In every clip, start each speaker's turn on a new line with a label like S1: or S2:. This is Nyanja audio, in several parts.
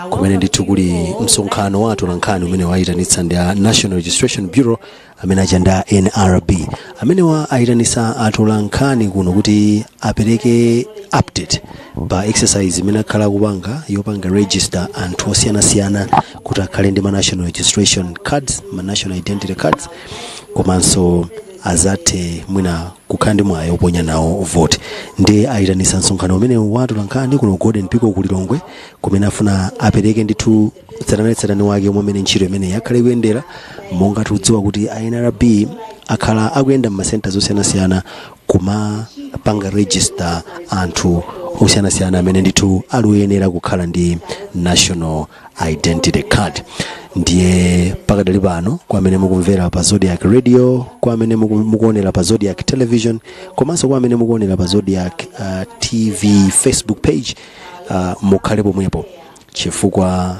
S1: kumene ndithu kuli msonkhano wa atolankhani umene wayitanitsa ndi a National Registration Bureau amene achanda NRB amenewa ayitanitsa atolankhani kuno kuti apereke update pa exercise imene akhala kupanga yopanga register anthu osiyanasiyana kuti akhale ndi ma national registration cards, ma national identity cards, komanso azathe mwina kukhala ndi mwayi oponya nawo vote. Ndi ayitanitsa msonkhano umene wa atolankhani kuno Golden Piko ku Lilongwe kumene afuna apereke ndithu tsatanetsatane wake omwe amene ntchito imene yakhale kuyendera, monga tikudziwa kuti a NRB akhala akuyenda m'masenta osiyanasiyana kumapanga register anthu osiyanasiyana amene ndithu akuyenera kukhala ndi national identity card. Ndiye pakadali pano kwa amene mukumvera pa Zodiac Radio, kwa amene mukuonera pa Zodiac Television, komanso kwa amene mukuonera pa Zodiac TV Facebook page, mukhale pomwepo chifukwa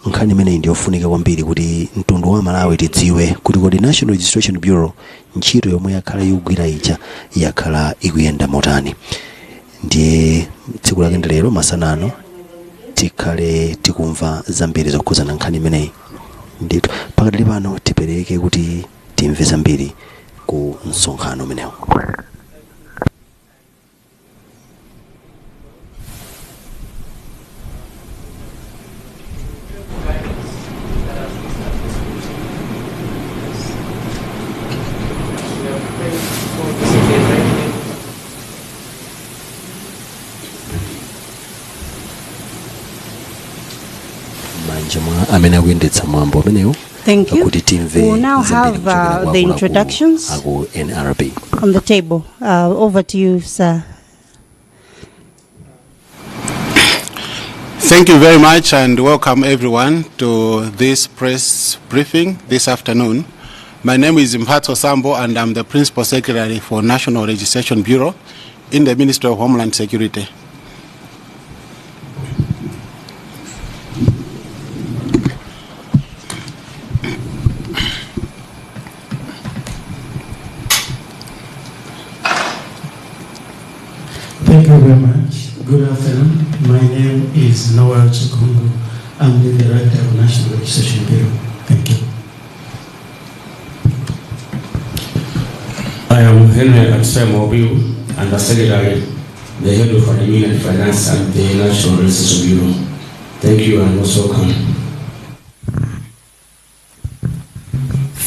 S1: nkhani imene ndiyofunika kwambiri kuti mtundu wa Malawi tidziwe kuti kodi National Registration Bureau ntchito yomwe yakhala ikugwira ija yakhala ikuyenda motani. Ndiye tsiku lake lero masanano tikhale tikumva zambiri zokhuzana nkhani imeneyi. Ndithu pakadali pano tipereke kuti timve zambiri ku msonkhano umenewu.
S2: Thank you. We'll now have the introductions on the table. Over to you, sir.
S3: Thank you very much and welcome everyone to this press briefing this afternoon. My name is Mphatso Sambo and I'm the Principal Secretary for National Registration Bureau in the Ministry of Homeland Security.
S4: Thank you very much. Good afternoon. My name is Noel Chukungu. I'm the Director of National Registration Bureau. Thank you.
S5: I am Henry Atsemobiu, and the Secretary, the Head of Admin and Finance at the National Registration Bureau. Thank you and most welcome.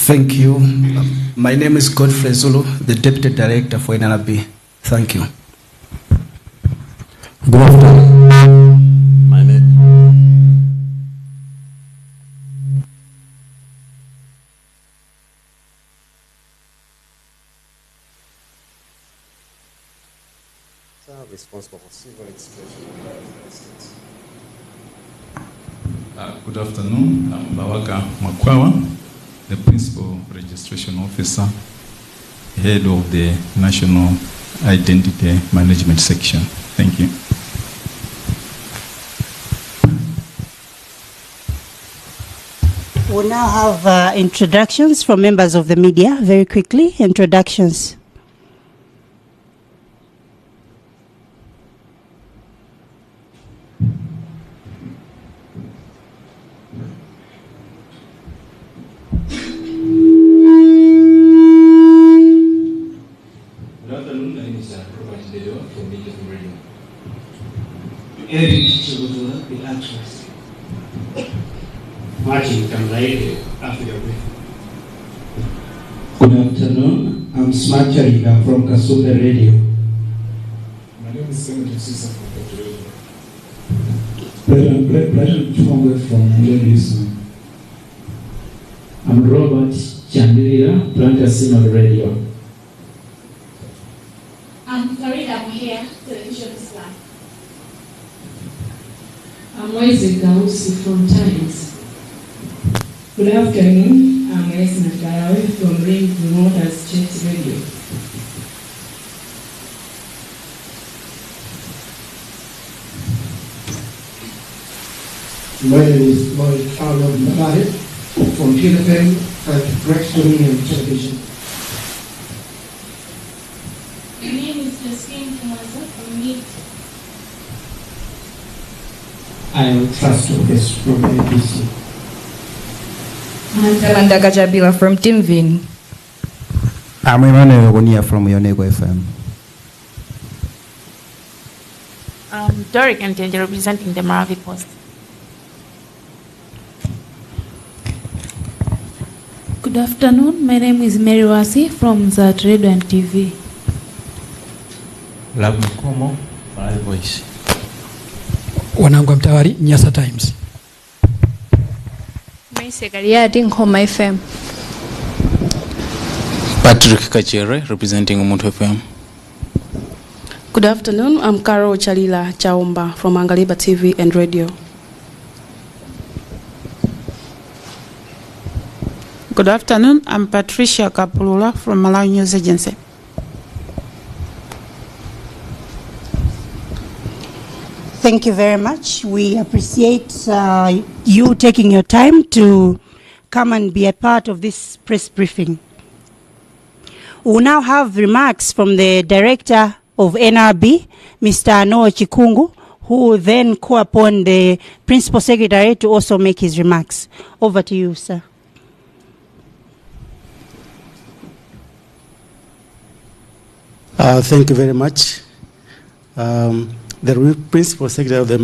S6: Thank you. My name is Godfrey Zulu, the Deputy Director for NRB. Thank you.
S4: Good afternoon.
S1: My name. Responsible for civil expression.
S7: Good afternoon. I'm Bawaka Makwawa, the Principal Registration Officer, Head of the National Identity Management Section. Thank you.
S2: We'll now have introductions from members of the media. Very quickly, introductions.
S8: Eric Chibuzula, the actress. Martin Kamraide, Africa Briefing.
S9: Good afternoon. I'm Smart Chariga from Kasumbe Radio.
S10: My name is Senator Sisa from Kato Radio.
S9: President Chongwe from Ladies.
S11: I'm Robert Chandilira, Planter Signal Radio.
S12: I'm Farida Muhia, Television Islam.
S13: I'm Moise Gausi from Times.
S14: Good afternoon. I'm Esna Garawe from Ring Remote State Radio.
S15: My name is Lloyd Arnold Malawi from TFM and Rex Dominion Television.
S12: My name is Jasmine Kumaza from Meet.
S9: I am Trust Office from NBC.
S13: I'm Amanda Gajabila from Timvin.
S16: I'm Emmanuel Ogonia from Yonego FM.
S12: Doric Mtenje representing the Malawi Post.
S17: Good afternoon. My name is Mary Wasi from Zat Radio and TV.
S18: Labukomo, Malawi Voice.
S19: Wanangwa Mtawari, Nyasa Times.
S20: Sekariati Ngoma FM.
S21: Patrick Kachere representing Umuntu FM.
S22: Good afternoon. I'm Carol Chalila Chaomba from Angaliba TV and Radio.
S23: Good afternoon. I'm Patricia Kapulula from Malawi News Agency.
S2: Thank you very much. We appreciate you taking your time to come and be a part of this press briefing. We will now have remarks from the Director of NRB, Mr. Noah Chikungu, who will then call upon the Principal Secretary to also make his remarks. Over to you, sir.
S4: Thank you very much. The Principal Secretary of the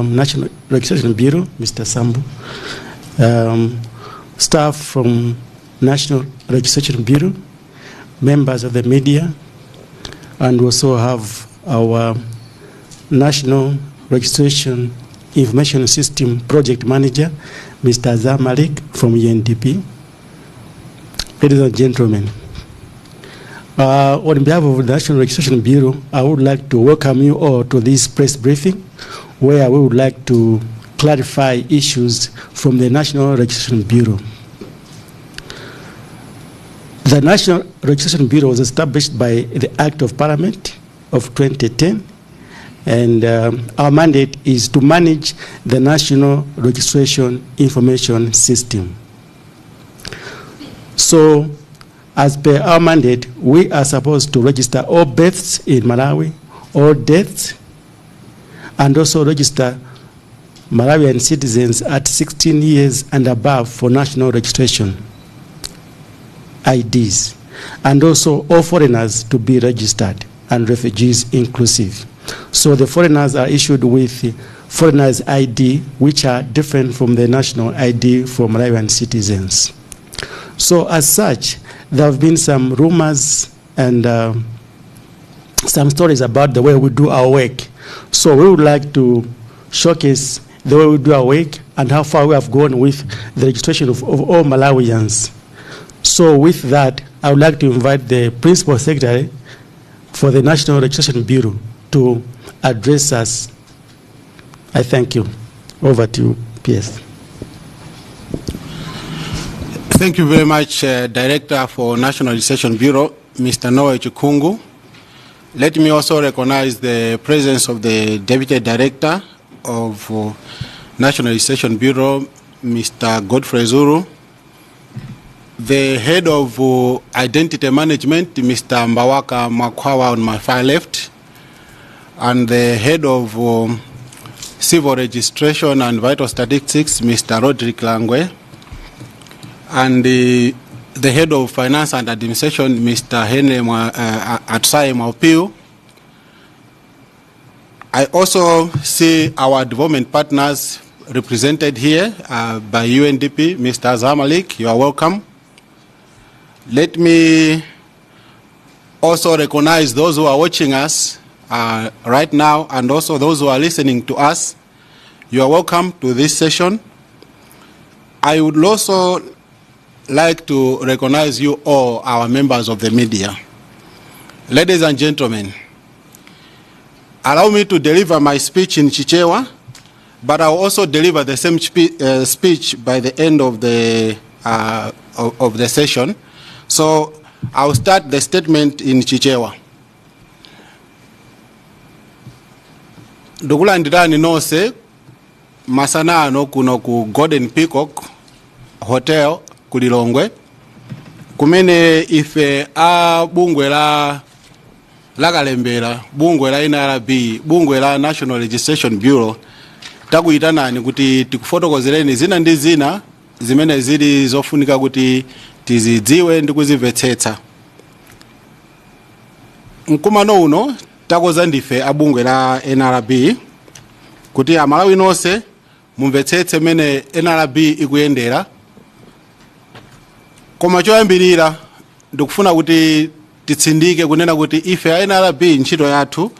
S4: National Registration Bureau, Mr. Sambu, staff from National Registration Bureau, members of the media, and also have our National Registration Information System Project Manager, Mr. Zamalik from UNDP. Ladies and gentlemen, on behalf of the National Registration Bureau, I would like to welcome you all to this press briefing, where we would like to clarify issues from the National Registration Bureau. The National Registration Bureau was established by the Act of Parliament of 2010, and our mandate is to manage the National Registration Information System. So, as per our mandate, we are supposed to register all births in Malawi, all deaths, and also register Malawian citizens at 16 years and above for national registration, IDs, and also all foreigners to be registered, and refugees inclusive. So the foreigners are issued with foreigners' ID, which are different from the national ID for Malawian citizens. So as such, there have been some rumors and some stories about the way we do our work. So we would like to showcase the way we do our work and how far we have gone with the registration of all Malawians. So with that, I would like to invite the Principal Secretary for the National Registration Bureau to address us. I thank you. Over to you, PS.
S3: Thank you very much, Director for National Registration Bureau, Mr. Noah Chikungu. Let me also recognize the presence of the Deputy Director of National Registration Bureau, Mr. Godfrey Zulu, the Head of Identity Management, Mr. Mbawaka Makwawa on my far left, and the Head of Civil Registration and Vital Statistics, Mr. Roderick Langwe, and the Head of Finance and Administration, Mr. Henry Atsai Maupio. I also see our development partners represented here by UNDP, Mr. Zamalik, you are welcome. Let me also recognize those who are watching us right now, and also those who are listening to us. You are welcome to this session. I would also like to recognize you all, our members of the media. Ladies and gentlemen, allow me to deliver my speech in Chichewa, but I'll also deliver the same speech by the end of the session. So I'll start the statement in Chichewa. Ndugulandirani nose masana ano kuno ku Golden Peacock Hotel kulilongwe kumene ife a bungwe la kalembera, bungwe la NRB, bungwe la National Registration Bureau takuyitanani kuti tikufotokozereni zina ndi zina zimene zili zofunika kuti tizidziwe ndi kuzimvetsetsa. Mkumano uno takoza ndife abungwe la NRB kuti Amalawi nonse mumvetsetse mene NRB ikuyendera. Koma choyambirira ndikufuna kuti titsindike kunena kuti ife a NRB ntchito yathu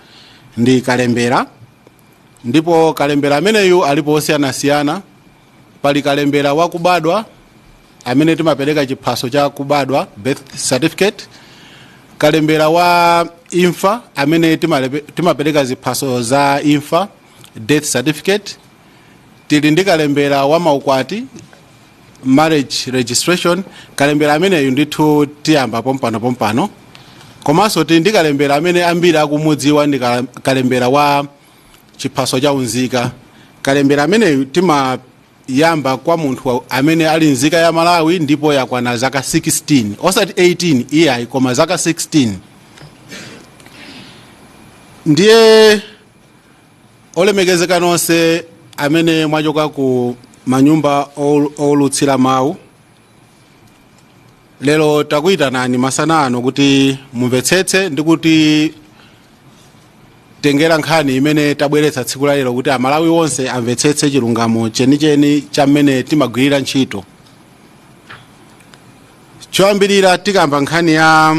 S3: ndi kalembera, ndipo kalembera ameneyu alipo osiyanasiyana. Pali kalembera wa kubadwa amene timapereka chiphaso cha kubadwa, birth certificate. Kalembera wa imfa amene timapereka ziphaso za imfa, death certificate. Tili ndi kalembera wa maukwati, marriage registration. Kalembera ameneyu ndithu tiyamba pompano. Komanso tili ndi kalembera amene ambiri akumudziwa ndi kalembera wa chiphaso cha unzika. Kalembera ameneyu timayamba kwa munthu amene ali nzika ya Malawi ndipo yakwana zaka 16, osati 18 iyayi, koma zaka 16. Ndiye olemekezeka nonse amene mwachoka ku manyumba olutsira mawu, lero takuyitanani masana ano kuti mumvetsetse ndi kuti tengera nkhani imene tabweretsa tsiku la lero kuti Amalawi wonse amvetsetse chilungamo chenicheni cha mmene timagwirira ntchito. Choyambirira tikamba nkhani ya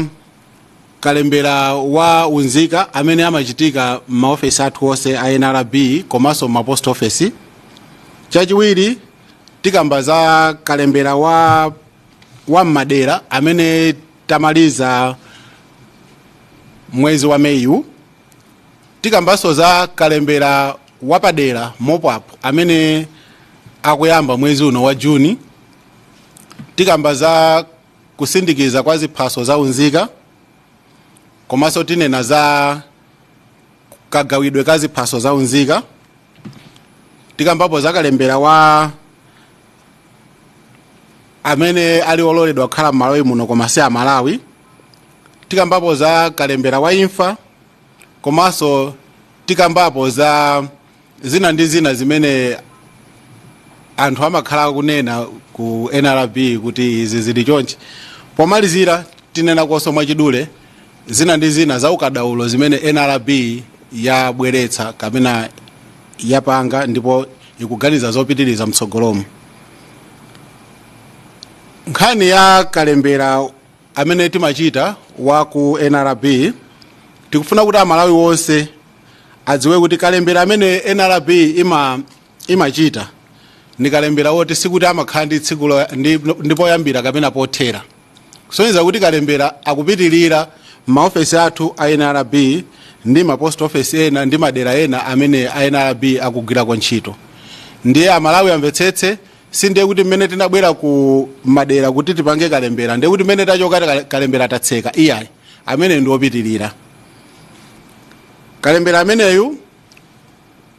S3: kalembera wa unzika amene amachitika m'maofesi athu onse a NRB komanso m'mapost office. Chachiwiri tikamba za kalembera wa madera amene tamaliza mwezi wa Meyi. Tikambanso za kalembera wapadera mopap amene akuyamba mwezi uno wa Juni. Tikamba za kusindikiza kwa ziphaso za unzika, komanso tinena za kagawidwe ka ziphaso za unzika. Tikambapo za kalembera wa amene ali ololedwa kukhala m'Malawi muno koma si Amalawi. Tikambapo za kalembera wa imfa, komanso tikambapo za zina ndi zina zimene anthu amakhala kunena ku NRB kuti izi zili chonchi. Pomalizira tinena konso mwachidule zina ndi zina za ukadaulo zimene NRB yabweretsa kapena yapanga ndipo ikuganiza zopitiriza mtsogolomo. Nkhani ya kalembera amene timachita wa ku NRB, tikufuna kuti Amalawi wonse adziwe kuti kalembera amene NRB imachita ni kalembera woti sikuti amakhala ndi tsiku ndipo yambira kapena pothera. Kusonyeza kuti kalembera akupitirira m'maofesi athu a NRB ndi mapost office ena ndi madera ena amene a NRB akugwirako ntchito. Ndiye Amalawi amvetsetse, sindiye kuti mmene tinabwera ku madera kuti tipange kalembera ndiye kuti mmene tachoka kalembera tatseka. Iyayi, amene ndi opitirira. Kalembera ameneyu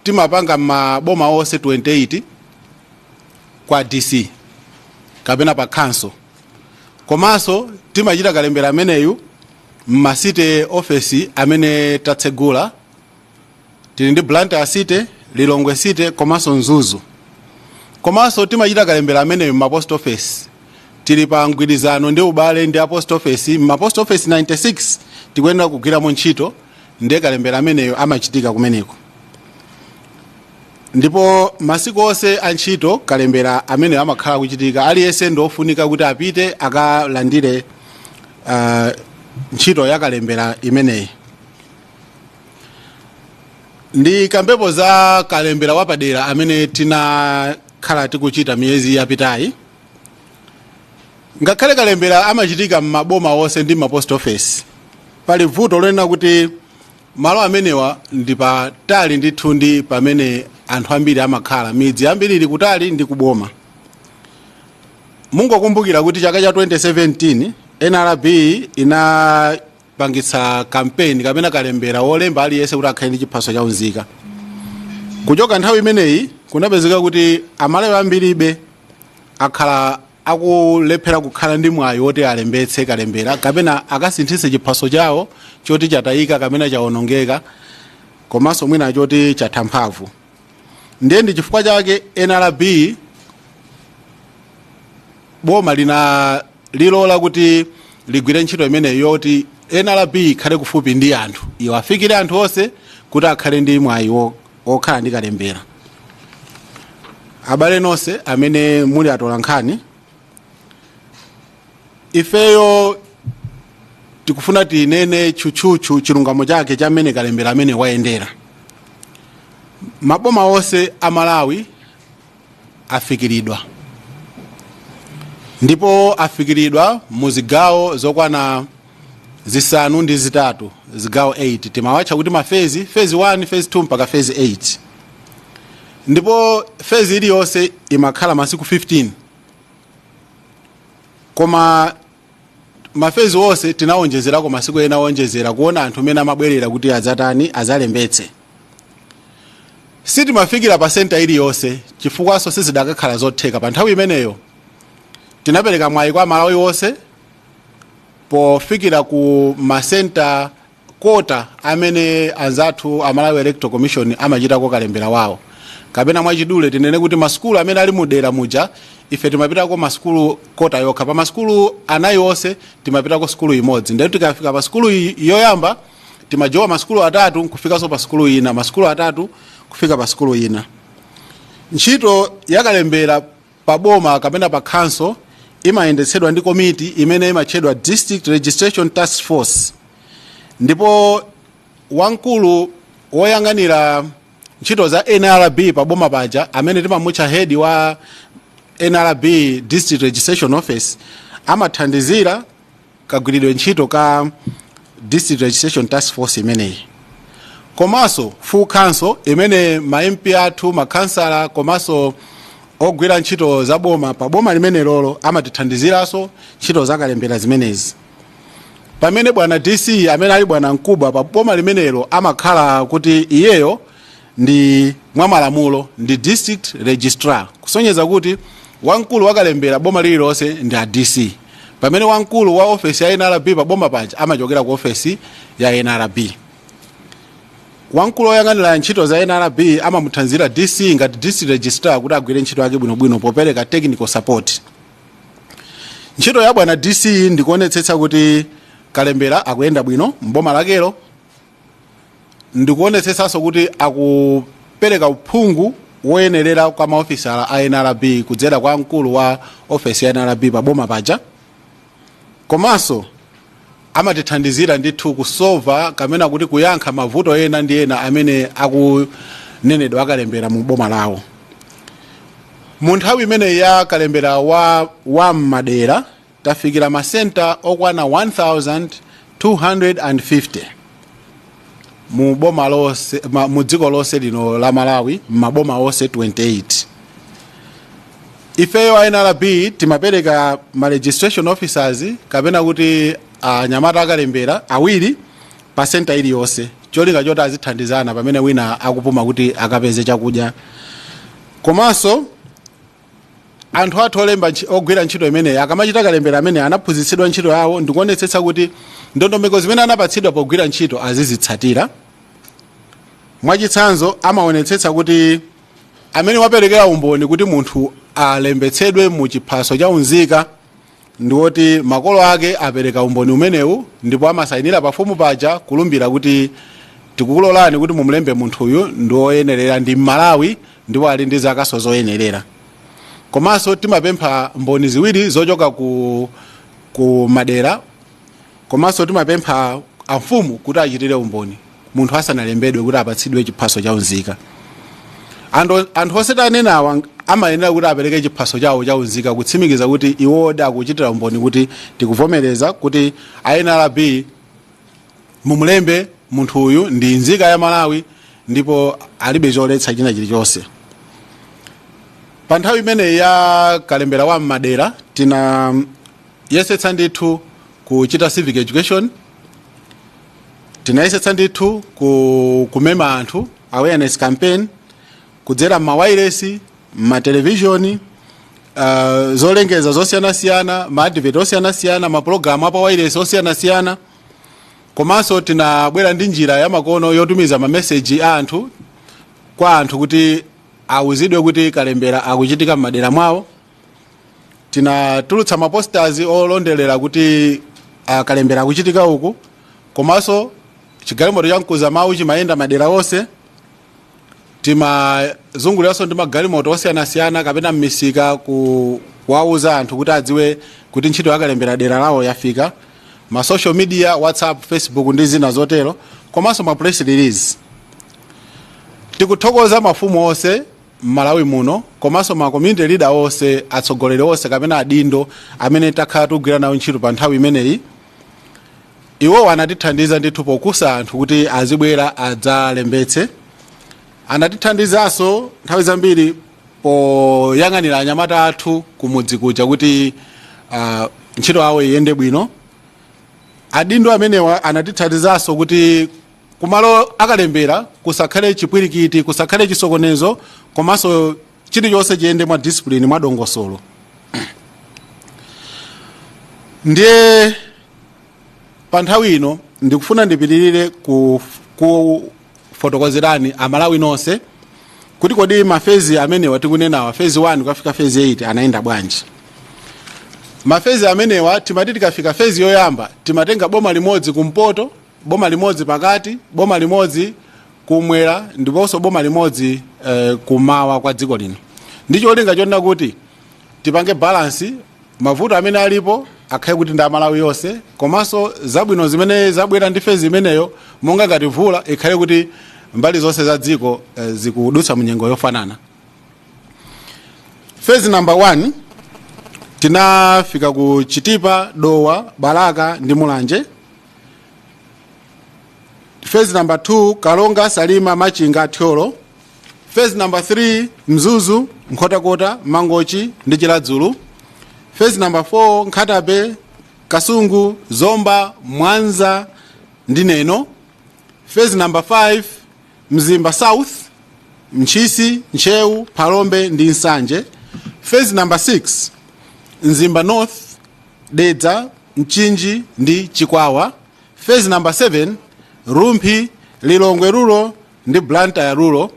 S3: timapanga maboma onse 28 kwa DC kapena pa council. Komanso timachita kalembera ameneyu m'masite office amene tatsegula. Tili ndi Blantyre City, Lilongwe City komanso Mzuzu. Komanso timachita kalembera ameneyu m'mapost office. Tili pa mgwirizano ndi ubale ndi post office. M'mapost office 96 tikuyenera kugwiramo ntchito, ndiye kalembera ameneyo amachitika kumeneko. Ndipo masiku onse a ntchito kalembera ameneyo amakhala kuchitika. Aliyense ndofunika kuti apite akalandire ntchito ya kalembera imeneyi. Ndi kambepo za kalembera wapadera amene tinakhala tikuchita miyezi yapitayi. Ngakhale kalembera amachitika m'maboma onse ndi mapost office, pali vuto lonena kuti malo amenewa ndi patali ndithu ndi pamene anthu ambiri amakhala. Midzi ambiri ili kutali ndi kuboma. Mungokumbukira kuti chaka cha 2017 NRB inapangitsa campaign kapena kalembera wolemba aliyense kuti akhale ndi chiphaso cha unzika. Kuchoka nthawi imeneyi kunapezeka kuti Amalawi ambiribe akhala akulephera kukhala ndi mwayi woti alembetse kalembera kapena akasinthise chiphaso chawo choti chatayika kapena chawonongeka komanso mwina choti chatha mphamvu. ndiye ndi chifukwa chake NRB boma lina lilola kuti ligwire ntchito imeneyo yoti NRB ikhale kufupi ndi anthu, iwo afikire anthu onse kuti akhale ndi mwayi okhala ndi kalembera. Abale nonse amene muli atola nkhani, ifeyo tikufuna tinene chuchuchu chilungamo chake chamene kalembera amene wayendera. Maboma onse a Malawi afikiridwa, ndipo afikiridwa mu zigawo zokwana zisanu ndi zitatu, zigawo 8. Timawatcha kuti mafezi, phase 1, phase 2 mpaka phase 8. Ndipo phase iliyonse imakhala masiku 15. Koma mafezi wonse tinawonjezerako masiku ena wonjezera kuona anthu amene amabwerera kuti adzatani azalembetse. Sitimafikira pa senta iliyonse chifukwaso sizidakakhala zotheka. Pa nthawi imeneyo tinapereka mwayi kwa Malawi wonse pofikira ku masenta kota amene anzathu a Malawi Electoral Commission amachitako kalembera wawo. Kapena mwachidule tinene kuti masukulu amene ali mudera muja ife timapitako masukulu kota yokha. Pa masukulu anayi onse timapitako sukulu imodzi. Ndipo tikafika pa sukulu yoyamba timajowa masukulu atatu kufikaso pa sukulu ina, masukulu atatu kufika pa sukulu ina. Ntchito yakalembera pa boma kapena pa council imayendetsedwa ndi komiti imene imatchedwa District Registration Task Force. Ndipo wamkulu woyang'anira ntchito za NRB pa boma paja amene timamutcha head wa NRB District Registration Office amathandizira kagwiridwe ntchito ka District Registration Task Force imeneyi. Komanso full council imene ma MP athu, makansala komanso ogwira ntchito za boma pa boma limene lolo amatithandiziraso ntchito za kalembera zimenezi. Pamene bwana DC amene ali bwana mkubwa pa boma limenelo amakhala kuti iyeyo ndi mwamalamulo ndi district registrar, kusonyeza kuti wamkulu wakalembera boma lililonse ndi a DC. Pamene wamkulu wa office ya NRB pa boma panja amachokera ku office ya NRB. Wamkulu woyang'anira ntchito za NRB amamuthandizira DC ngati district registrar kuti agwire ntchito yake bwinobwino popereka technical support. Ntchito ya bwana DC ndikuonetsetsa kuti kalembera akuyenda bwino mboma lakelo, ndikuonetsetsanso kuti akupereka uphungu woyenerera kwa maofisala a NRB kudzera kwa mkulu wa office ya NRB pa boma paja. Komanso amatithandizira ndithu kusolva kamena kuti kuyankha mavuto ena ndi ena amene akunenedwa akalembera mu boma lawo. Mu nthawi imene ya kalembera wa madera tafikira masenta okwana 1250 mu boma lonse, mu dziko lonse lino la Malawi, maboma onse 28. Ifeyo a NRB timapereka ma registration officers kapena kuti anyamata akalembera awiri pa senta iliyonse, cholinga choti azithandizana pamene wina akupuma kuti akapeze chakudya. Komanso anthu athu olemba ogwira ntchito imeneyi akamachita kalembera amene anaphunzitsidwa ntchito yawo ndikuonetsetsa kuti ndondomeko zimene anapatsidwa pogwira ntchito azizitsatira. Mwachitsanzo amaonetsetsa kuti amene waperekera umboni kuti munthu alembetsedwe mu chiphaso cha unzika ndiwoti makolo ake apereka umboni umenewu ndipo amasayinira pa fomu paja kulumbira kuti tikukulolani kuti mumulembe munthu uyu ndi woyenerera ndi Malawi ndipo ali ndi zakaso zoyenerera. Komanso timapempha mboni ziwiri zochoka ku madera, komanso timapempha amfumu kuti achitire umboni munthu asanalembedwe kuti apatsidwe chiphaso cha unzika. Anthu onse tanenawa amayenera kuti apereke chiphaso chawo cha unzika kutsimikiza kuti iwo akuchitira umboni kuti tikuvomereza kuti NRB mumulembe munthu uyu ndi nzika ya Malawi ndipo alibe choletsa china chilichonse. Pa nthawi imene ya kalembera wa madera tina yesetsa ndithu kuchita civic education, tinayesetsa ndithu kumema anthu awareness campaign kudzera mawireless, matelevisioni, zolengeza zosiyanasiyana, maadvert osiyanasiyana, maprogramu apa wireless osiyanasiyana. Komanso tinabwera ndi njira ya makono yotumiza ma message a anthu kwa anthu kuti awuzidwe kuti kalembera akuchitika m'madera mwawo. Tinatulutsa maposters olondelera kuti kalembera akuchitika uku, komanso chigalimoto cha mkuza mawu chimayenda madera onse. Timazunguliranso ndi magalimoto osiyanasiyana kapena m'misika kuwauza anthu kuti adziwe kuti ntchito ya kalembera dera lawo yafika. Ma social media, WhatsApp, Facebook ndi zina zotero, komanso ma press release. Tikuthokoza mafumu onse Malawi muno, komanso ma community leader onse, atsogoleri onse kapena adindo amene takhala tugwira nawo ntchito pa nthawi imeneyi. Iwo anatithandiza ndithu pokusa anthu kuti azibwera adzalembetse. Anatithandizanso nthawi zambiri poyang'anira anyamata athu kumudzi kuja kuti ntchito yawo iyende bwino. Adindo amenewa anatithandizanso kuti kumalo akalembera kusakhale chipwirikiti, kusakhale chisokonezo, komanso chilichonse chiyende mwa discipline, mwa dongosolo. Ndiye pa nthawi ino ndikufuna ndipitirire kufotokozerani Amalawi nonse kuti kodi mafezi amenewa tikunenawa, phase 1 kufika phase 8 anaenda bwanji. Mafezi amenewa timati tikafika phase yoyamba timatenga boma limodzi kumpoto, boma limodzi pakati, boma limodzi kumwera, ndiponso boma limodzi kumawa kwa dziko lino. Ndicho cholinga chonena kuti tipange balance, mavuto amene alipo akhale kuti ndi Amalawi yonse, komanso zabwino zimene zabwera ndi phase imeneyo monga ngati mvula ikhale kuti mbali zonse za dziko zikudutsa munyengo yofanana. Phase number 1 tinafika ku Chitipa, Dowa, Balaka ndi Mulanje. Phase number 2 Kalonga, Salima, Machinga, Thyolo. Phase number 3 Mzuzu, Nkhotakota, Mangochi ndi Chiladzulu. Phase number 4 Nkhatabe, Kasungu, Zomba, Mwanza ndi Neno. Phase number 5 Mzimba South, Mchisi, Nchewu, Palombe ndi Nsanje. Phase number 6 Mzimba North, Dedza, Mchinji ndi Chikwawa. Phase number 7 Rumphi, Lilongwe Rulo ndi Blantyre Rulo.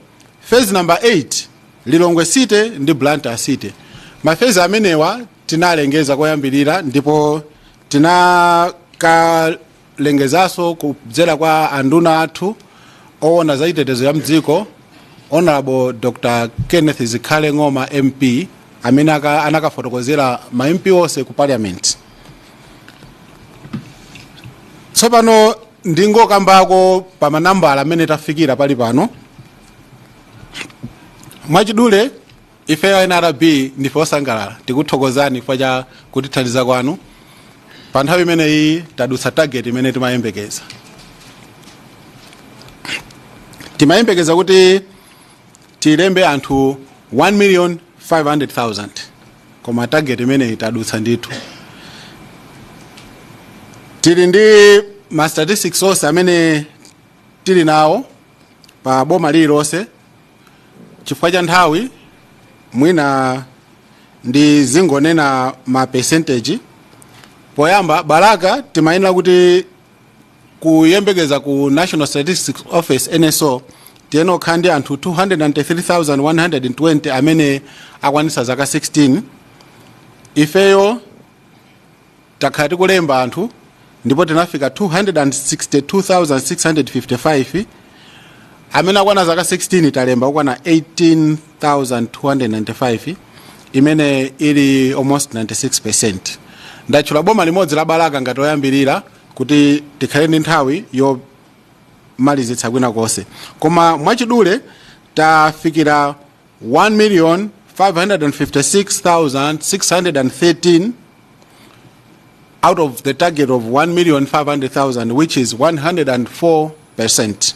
S3: Phase number 8 Lilongwe City ndi Blantyre City. Mafezi amenewa tinalengeza koyambirira ndipo tinakalengezaso kudzera kwa anduna athu owona za chitetezo ya mdziko, Honorable Dr. Kenneth Zikhale Ng'oma MP, amene anakafotokozera ma MP onse ku parliament. Tsopano ndingokambako pa manambala amene tafikira pali pano. Mwachidule ife NRB ndife osangalala, tikuthokozani kwa kutithandiza kwanu. Pa nthawi imeneyi tadutsa target imene timayembekeza. Timayembekeza kuti tilembe anthu 1,500,000, koma target imene tadutsa ndithu. Tili ndi ma statistics onse amene tili nawo pa boma lililonse. Chifukwa cha nthawi mwina ndi zingonena ma percentage. Poyamba Balaka timayenera kuti kuyembekeza ku National Statistics Office NSO tiyenera kukhala ndi anthu 293,120 amene akwanitsa zaka 16. Ifeyo takhala tikulemba anthu ndipo tinafika 262,655 amene akwana zaka 16 talemba kukwana 18,295 imene ili almost 96%. Ndatchula boma limodzi la Balaka ngati oyambirira kuti tikhale ndi nthawi yomalizitsa kwina konse, koma mwachidule tafikira 1,556,613 out of the target of 1,500,000, which is 104%.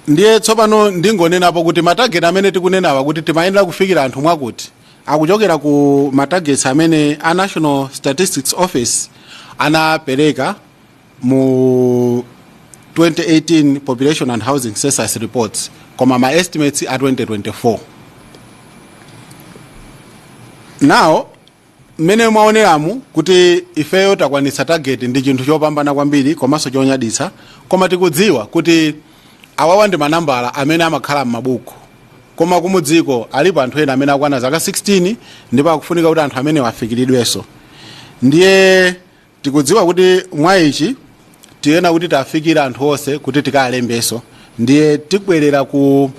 S3: Ndiye tsopano ndingonenapo kuti matarget amene tikunenawa kuti timayenera kufikira anthu mwakuti akuchokera ku matargets amene a National Statistics Office anapereka mu 2018 Population and Housing Census Reports, koma ma estimates a 2024. Now mene mwaoneramu kuti ifeyo takwanitsa target ndi chinthu chopambana kwambiri komanso chonyaditsa, koma tikudziwa kuti awawa ndi manambala amene amakhala m'mabuku, koma kumudziko alipo anthu ena amene akwana zaka 16 ndipo akufunika kuti anthu amene wafikiridwenso. Ndiye tikudziwa kuti mwa ichi tiyena kuti tafikira anthu onse kuti tikalembeso. Ndiye tikubwerera ku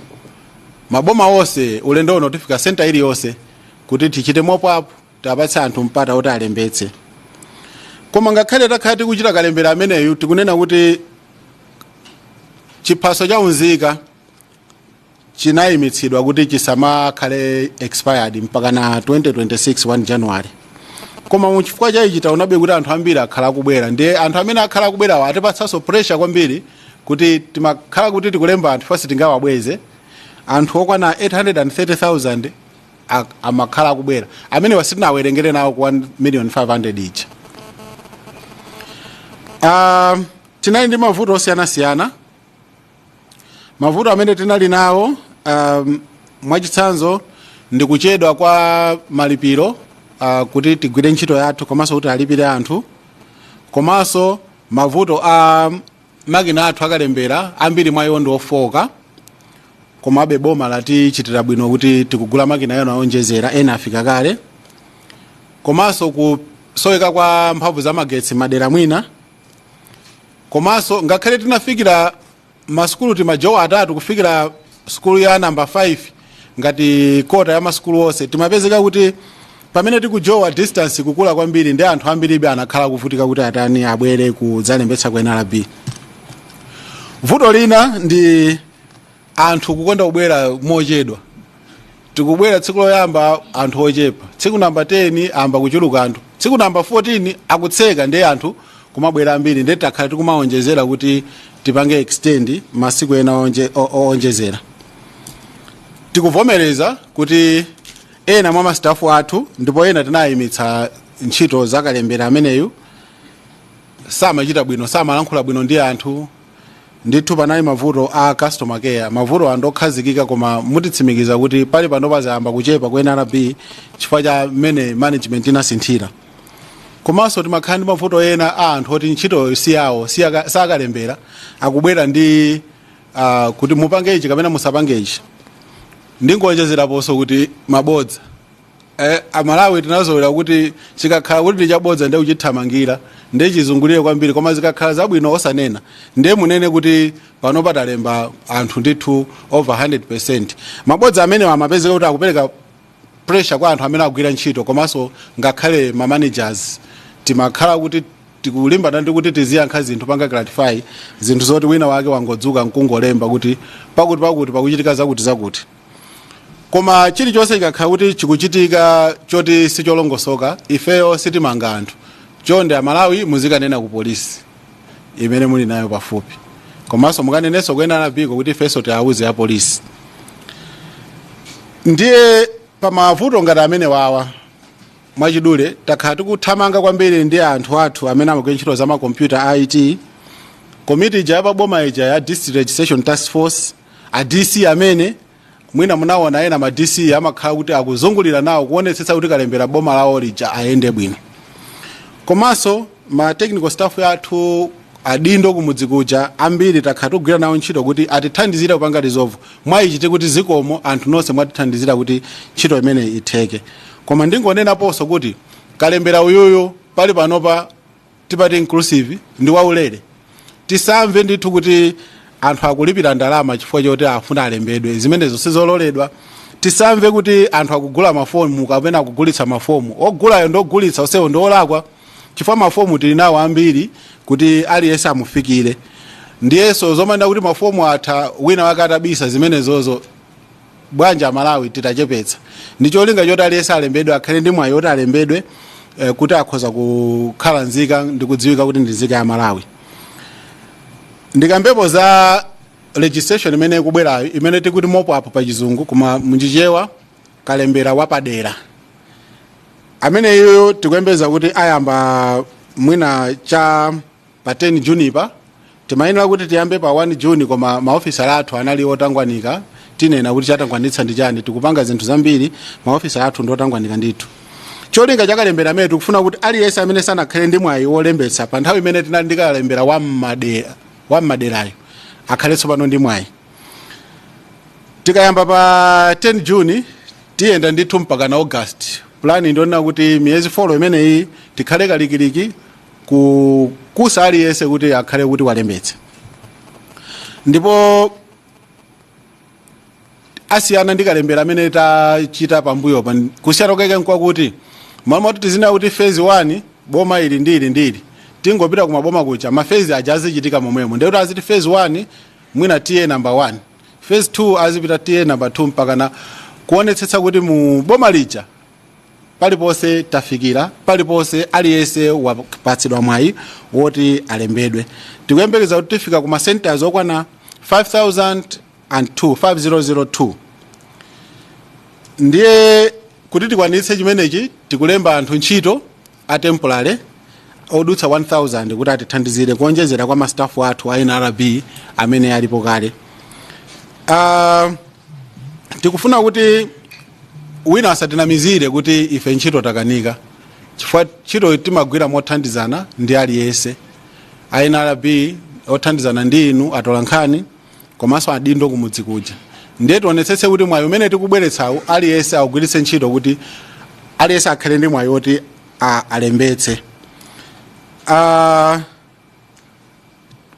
S3: maboma onse ulendo uno tifika center iliyonse kuti tichite mopapo tapatsa anthu mpata kuti alembetse. Koma ngakhale takhala tikuchita kalembera ameneyu tikunena kuti chiphaso cha unzika chinayimitsidwa kuti chisamakhale expired mpaka na 2026 1 January. Koma muchifukwa cha ichi taonabe kuti anthu ambiri akhala kubwera. Ndiye anthu amene akhala kubwera atipatsanso pressure kwambiri kuti timakhala kuti tikulemba anthu fasi tingawabweze. Anthu okwana 830,000 amakhala kubwera amene wasitinawerengere nawo ku 1,500,000 each. Tinali ndi mavuto osiyanasiyana. Mavuto amene tinali nawo mwachitsanzo ndi kuchedwa kwa malipiro kuti tigwire ntchito yathu komanso kuti alipire anthu, komanso mavuto a makina athu akalembera ambiri mwa iwo ndi ofoka, komabe boma latichitira bwino kuti tikugula makina ena onjezera ena afika kale, komanso kusoweka kwa mphamvu za magetsi madera mwina, komanso ngakhale tinafikira masukulu timajowa atatu kufikira sukulu ya namba 5 ngati kota ya masukulu onse timapezeka kuti pamene tikujowa distance kukula kwambiri ndi anthu ambiribe anakhala kuvutika kuti atani abwere kudzalembetsa ku NRB. Vuto lina ndi anthu kukonda kubwera mochedwa. Tikubwera tsiku loyamba anthu ochepa, tsiku namba 10 amba kuchuluka anthu, tsiku namba 14 akutseka ndi anthu kumabwera ambiri, ndi takhala tikumaonjezera kuti tipange extend masiku ena onjezera. Tikuvomereza kuti ena mwa mastafu athu ndipo ena tinayimitsa ntchito zakalembera ameneyu samachita bwino, samalankhula bwino ndi anthu. Ndithu panali mavuto a customer care, mavuto andokhazikika koma mutitsimikiza kuti pali panopa zayamba kuchepa ku NRB chifukwa cha mmene management inasinthira. Komanso timakhala ndi mavuto ena a anthu oti ntchito si yawo sakalembera akubwera ndi kuti mupange ichi kapena musapange ichi. Ndingonjezeraponso kuti mabodza Malawi tinazolera kuti chikakhala kuti ndichabodza ndi kuchithamangira ndi chizungulire kwambiri, koma zikakhala zabwino osanena ndiye munene kuti pano patalemba anthu ndithu over 100%. Mabodza amene amapezeka kuti akupereka pressure kwa anthu amene akugwira ntchito, komanso ngakhale ma managers timakhala kuti tikulimbana ndi kuti tiziyankha zinthu panga gratify zinthu zoti wina wake wangodzuka nkungolemba kuti pakuti pakuchitika zakuti. Koma chilichonse chikakhala kuti chikuchitika choti sicholongosoka ifeyo sitimanga anthu. Chonde Malawi muzikanena ku polisi imene muli nayo pafupi, komanso mukanenenso kuyenda napiko kuti ifeso tiawuze ya polisi. Ndiye pamavuto ngati amene wawa mwachidule takhala tikuthamanga kwambiri ndi anthu athu amene amagwira ntchito za makompyuta IT, komiti ija yapaboma ija ya District Registration Task Force, a DC amene mwina munaona ena ma DC amakhala kuti akuzungulira nawo kuonetsetsa kuti kalembera boma lawo lija ayende bwino. Komanso ma technical staff yathu adindo kumudzikuja ambiri takhala tikugwira nawo ntchito kuti atithandizire kupanga resolve mwayichite kuti zikomo anthu nonse mwatithandizira kuti ntchito imene itheke. Koma ndingonenaponso kuti kalembera uyuyu pali panopa tipati inclusive ndi waulere. Tisamve ndithu kuti anthu akulipira ndalama chifukwa choti afuna alembedwe, zimenezo sizololedwa. Tisamve kuti anthu akugula mafomu kapena akugulitsa mafomu, ogulayo ndogulitsa osewo ndolakwa chifukwa mafomu tili nawo ambiri kuti aliyense amufikire. Ndiyeso zomanda kuti mafomu atha wina wake atabisa zimenezozo bwanja Malawi titachepetsa. Ndicholinga choti aliyense alembedwe akhale ndi mwayi oti alembedwe kuti akhoza kukhala nzika ndikudziwika kuti ndi nzika ya Malawi. Ndikambepo za legislation imene ikubwerayo imene tikuti mopo apo pa chizungu koma munjichewa kalembera wapadera. Amene iyo tikuyembeza kuti ayamba mwina cha pa 10 Juni pa timayenera kuti tiyambe pa 1 Juni, koma maofisa athu anali otangwanika. Tinena kuti chatangwanitsa ndi chani, tikupanga zinthu zambiri maofisa athu ndotangwanika ndithu. Cholinga chakalembera amene tikufuna kuti aliyense amene sanakhale ndi mwayi wolembetsa pa nthawi imene tinali ndikalembera wa mmaderayo akhale tsopano ndi mwayi. Tikayamba pa 10 June tiyenda ndithu mpaka na August. Plani ndiona kuti miyezi 4 imeneyi tikhale kalikiliki kukusa aliyense kuti akhale kuti walembetse. Ndipo asiyana ndikalembera amene tachita pambuyo pa kusiyana kwake nkwakuti mama tizina kuti phase 1 boma ili ndili tingopita kumaboma kucha mafezi ajazi chitika momwemo ndekuti aziti phase 1 mwina tiye number 1, phase 2 azipita tiye number 2 mpaka na kuonetsetsa kuti mu boma lija palipose tafikira, palipose aliyense wapatsidwa mwayi woti alembedwe. Tikuyembekeza kuti tifika kuma centers okwana 5002 ndiye kuti tikwanitse chimenechi tikulemba anthu ntchito a temporary odutsa 1000 kuti atithandizire kuonjezera kwa mastafu athu a NRB amene alipo kale. Tikufuna kuti wina asatinamizire kuti ife ntchito takanika chifukwa ntchito timagwira mothandizana ndi aliyense a NRB othandizana ndi inu atolankhani komanso adindo kumudzi kuja. Ndiye tionetsetse kuti mwayi umene tikubweretsawu aliyense awugwiritse ntchito kuti aliyense akhale ndi mwayi woti alembetse.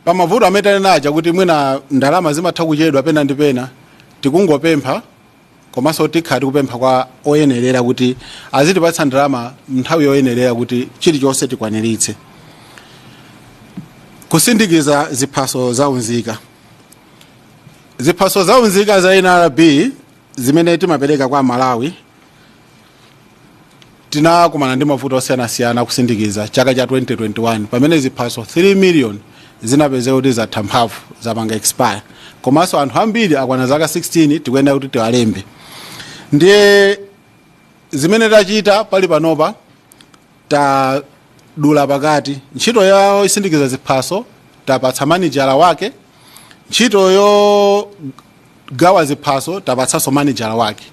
S3: Pamavuto amene naja kuti mwina ndalama zimatha kuchedwa pena ndi pena tikungopempha komanso tikhati kupempha kwa oyenerera kuti azitipatsa ndalama nthawi yoyenerera kuti chilichonse tikwaniritse. Kusindikiza ziphaso zaunzika. Ziphaso zaunzika za NRB zimene timapereka kwa Malawi tinakumana ndi mavuto osiyanasiyana kusindikiza chaka cha 2021 pamene ziphaso 3 million zinapezeka kuti zatha mphamvu zapanga expire komanso anthu ambiri akwana zaka 16 tikuyenda kuti tiwalembe. Ndiye zimene tachita pali panopa tadula pakati ntchito ya isindikiza ziphaso tapatsa manijala wake, ntchito yo gawa ziphaso tapatsanso manijala wake,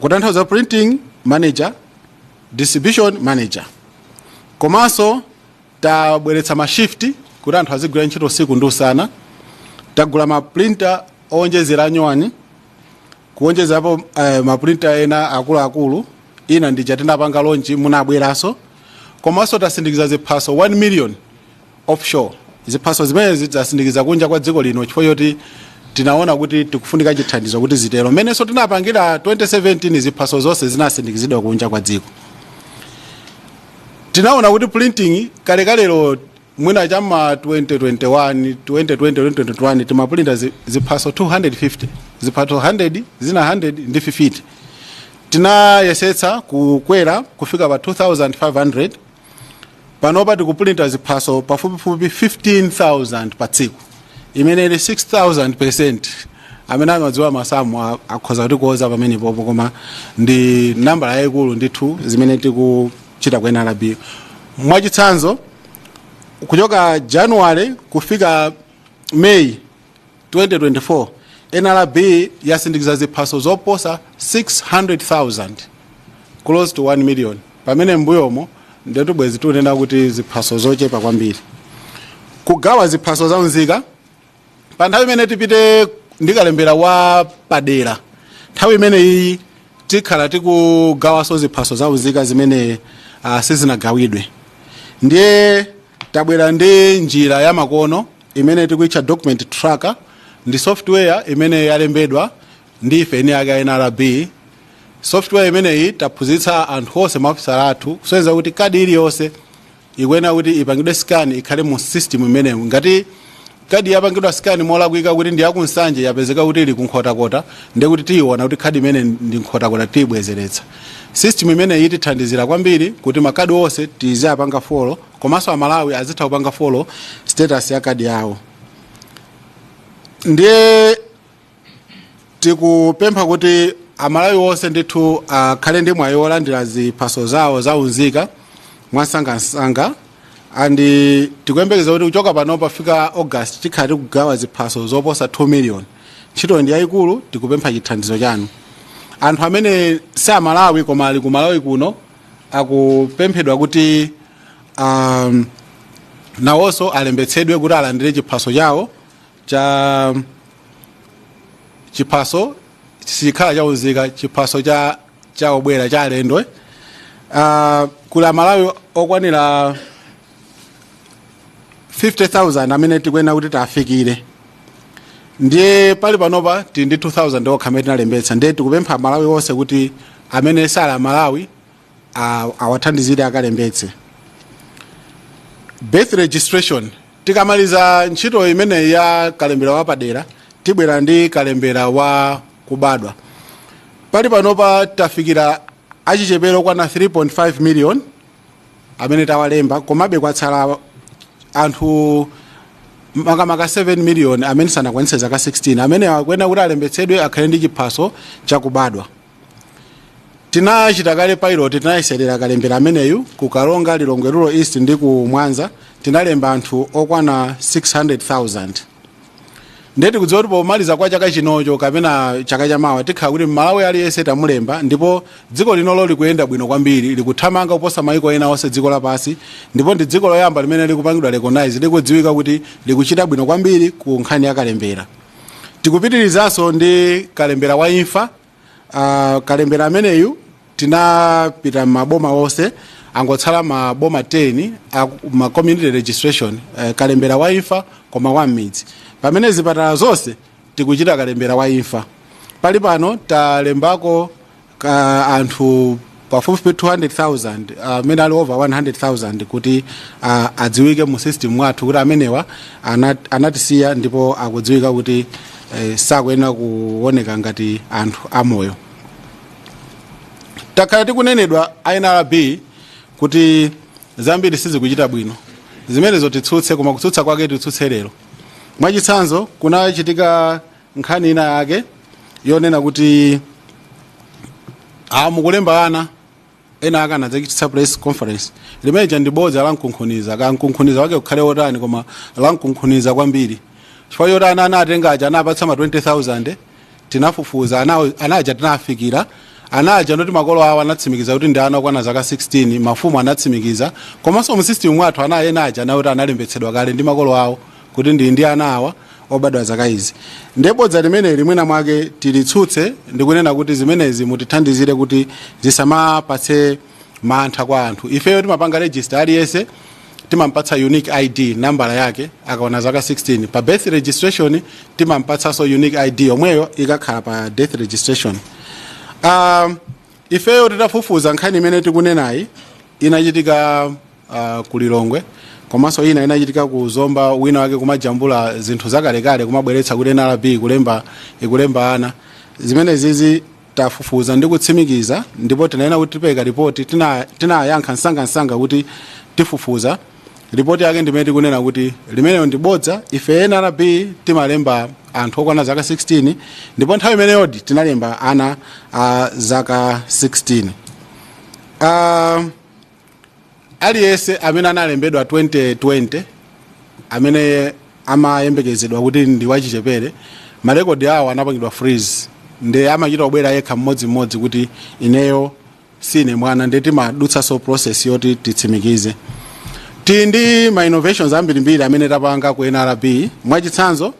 S3: kutanthauza printing manager, distribution manager. Komanso tabweretsa mashifti kuti anthu azigwira ntchito usiku ndi usana. Tagula maprinter onjezera nyuwani kuonjezapo maprinter ena akuluakulu ina ndija tinapanga lonji munabweranso. Komanso tasindikiza ziphaso 1 million offshore. Ziphaso zimene zasindikiza kunja kwa dziko lino chifukwa choti tinaona kuti tikufunika chithandizo kuti zitero. Menenso tinapangira 2017 ziphaso zonse zinasindikizidwa kunja kwa dziko. Tinaona kuti printing kalekalero mwina chama 2021 timaprinta ziphaso 250, ziphaso 100 zina 100 ndi 50. Tinayesetsa kukwera kufika pa 2500. Panopa tikuprinta ziphaso pafupifupi 15,000 pa tsiku imene ili 6,000%. Amene amadziwa masamu akhoza kuti kuoza pamene popo koma ndi nambala yayikulu ndithu zimene tikuchita kwa NRB. Mwachitsanzo kuchoka January kufika May 2024 NRB yasindikiza ziphaso zoposa 600,000 close to 1 million pamene mbuyomo ndetu bwezi tunena kuti ziphaso zochepa kwambiri. Kugawa ziphaso zaunzika pa nthawi imene tipite ndikalembera wa padera nthawi imene iyi tikhala tikugawaso ziphaso zaunzika zimene sizinagawidwe. Ndiye tabwera ndi njira ya makono imene tikuitcha document tracker ndi software imene yalembedwa ndi ife eni ake NRB. Software imeneyi taphunzitsa anthu onse maofisa athu kusonyeza kuti kadi iliyonse ikuyenera kuti ipangidwe scan ikhale mu system imeneyo. Ngati kadi yapangidwa scan molakwika kuti ndi yakunsanje yapezeka kuti ili kunkhotakota ndiye kuti tiyiona kuti kadi imene ndi nkhotakota tiyibwezeretsa. System imene itithandizira kwambiri kuti makadi onse tizapanga follow komanso Amalawi azitha kupanga follow status ya kadi yawo. Ndiye tikupempha kuti Amalawi onse ndithu akhale ndi mwayi wolandira ziphaso zawo zaunzika mwasangasanga. Andi tikuyembekeza kuti kuchoka pano pafika August tikhale kugawa ziphaso zoposa 2 million. Ntchito ndi yayikulu, tikupempha chithandizo chanu. Anthu amene si Amalawi koma ali ku Malawi kuno akupemphedwa kuti nawonso alembetsedwe kuti alandire chiphaso chawo cha chiphaso sikhala chauzika chiphaso cha obwera cha alendo kula Malawi okwanira 50,000 amene tikwena kuti tafikire ndiye pali panopa tili ndi 2,000 okha amene tinalembetsa ndiye tikupempha Malawi wonse kuti amene sala Malawi awathandizire akalembetse. Birth registration tikamaliza ntchito imene ya kalembera wapadera tibwera ndi kalembera wa kubadwa. Pali panopa tafikira achichepere okwana 3.5 million amene tawalemba komabe kwatsala anthu makamaka 7 million amene sanakwanitse zaka 16 amene akwena kuti alembetsedwe akhale ndi chiphaso chakubadwa. Tinachita kale pilot tinayeserera kalembera ameneyu ku Kalonga Lilongwe Rural East ndi ku Mwanza tinalemba anthu okwana 600,000. Ndeti kudziwa kuti pomaliza kwa chaka chinocho kapena chaka chamawa tikhala kuti Malawi aliyense tamulemba ndipo dziko linolo likuyenda bwino kwambiri likuthamanga kuposa maiko ena onse dziko lapansi ndipo ndi dziko loyamba limene likupangidwa recognize likudziwika kuti likuchita bwino kwambiri ku nkhani ya kalembera. Tikupitirizanso ndi kalembera wa imfa. Kalembera ameneyu tinapita maboma onse angotsala maboma 10 ma community registration kalembera wa imfa koma wa midzi pamene zipatala zonse tikuchita kalembera wa imfa. Pali pano talembako anthu pafupi 200,000 amene ali over 100,000 kuti adziwike mu system mwathu kuti amenewa anatisiya ndipo akudziwika kuti sakuyenera kuoneka ngati anthu amoyo. Takhala tikunenedwa INRB kuti zambiri sizikuchita bwino zimenezo titsutse koma kutsutsa kwake titsutse lero. Mwachitsanzo kunachitika nkhani ina yake yonena kuti mukulemba ana ena akanadzachititsa press conference limeja ndi bodza la mkunkhuniza kankunkhuniza wake kukhale otani koma la mkunkhuniza kwambiri chifukwa yoti ana anatenga aja anapatsa ma 20,000 tinafufuza anaja tinafikira anaja noti makolo awo anatsimikiza kuti ndi ana okwana zaka 16 mafumu anatsimikiza komanso mu system mwathu ana ena aja nawo analembetsedwa kale ndi makolo awo kuti ndi ana awa obadwa zaka izi. Ndebodza limene limwena mwake tilitsutse ndikunena kuti zimenezi mutithandizire kuti zisamapatse mantha kwa anthu. Ifeyo timapanga register aliyense timampatsa unique ID nambala yake akaona zaka 16 pa birth registration timampatsa so unique ID omweyo ikakhala pa death registration. Ifeyo titafufuza nkhani imene tikunenayi inachitika ku Lilongwe komanso ina inachitika ku Zomba wina wake kumajambula zinthu zakalekale kumabweretsa kuti NRB ikulemba ana zimene zizi tafufuza ndi kutsimikiza ndipo tinaena kuti tipeka ripoti tinayankha nsanga kuti tifufuza ripoti yake ndimene tikunena kuti limeneyo ndi bodza. Ife NRB timalemba anthu okwana zaka 16 ndipo nthawi imeneyo tinalemba ana zaka 16. Aliyense amene analembedwa 2020 amene amayembekezedwa kuti ndi wachichepere marekodi awo anapangidwa freeze ndi amachita kubwera yekha mmodzimmodzi kuti ineyo sine mwana ndi timadutsa so process yoti titsimikize. Ndi ma innovations ambirimbiri amene tapanga ku NRB mwachitsanzo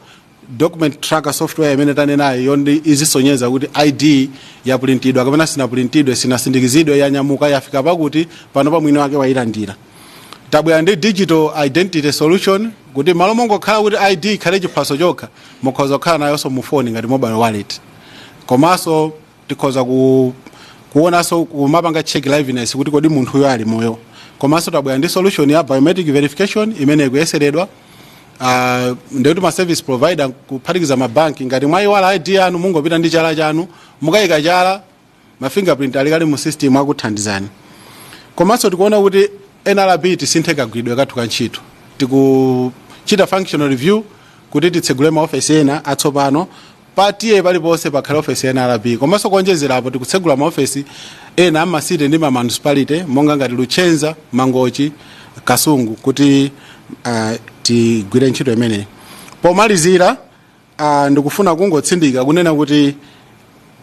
S3: document tracker software imene tanenayo yondi izisonyeza kuti ID yapulintidwa kapena sinapulintidwe sinasindikizidwe yanyamuka yafika pakuti pano pa mwini wake wayilandira. Tabwera ndi digital identity solution kuti malo mongokhala kuti ID ikhale chiphaso chokha mukhoza kukhala nayonso mu phone ngati mobile wallet komanso tikhoza kuonanso kumapanga check liveness kuti kodi munthu uyo ali moyo komanso tabwera ndi solution ya biometric verification imene ikuyeseredwa. Ndekuti ma service provider kuphatikiza mabanki ngati mwayiwala ID yanu mungopita ndi chala chanu mukayika chala ma fingerprint alikali mu system akuthandizani. Komanso tikuona kuti NRB tisinthe kagwidwe kathu kantchito tikuchita functional review kuti titsegule ma office ena atsopano patiye paliponse pakhala office ya NRB komanso kuonjezerapo tikutsegula ma office ena amasite ndi ma municipality monga ngati Luchenza, Mangochi, Kasungu kuti tigwire ntchito imeneyi. Pomalizira ndikufuna kungotsindika kunena kuti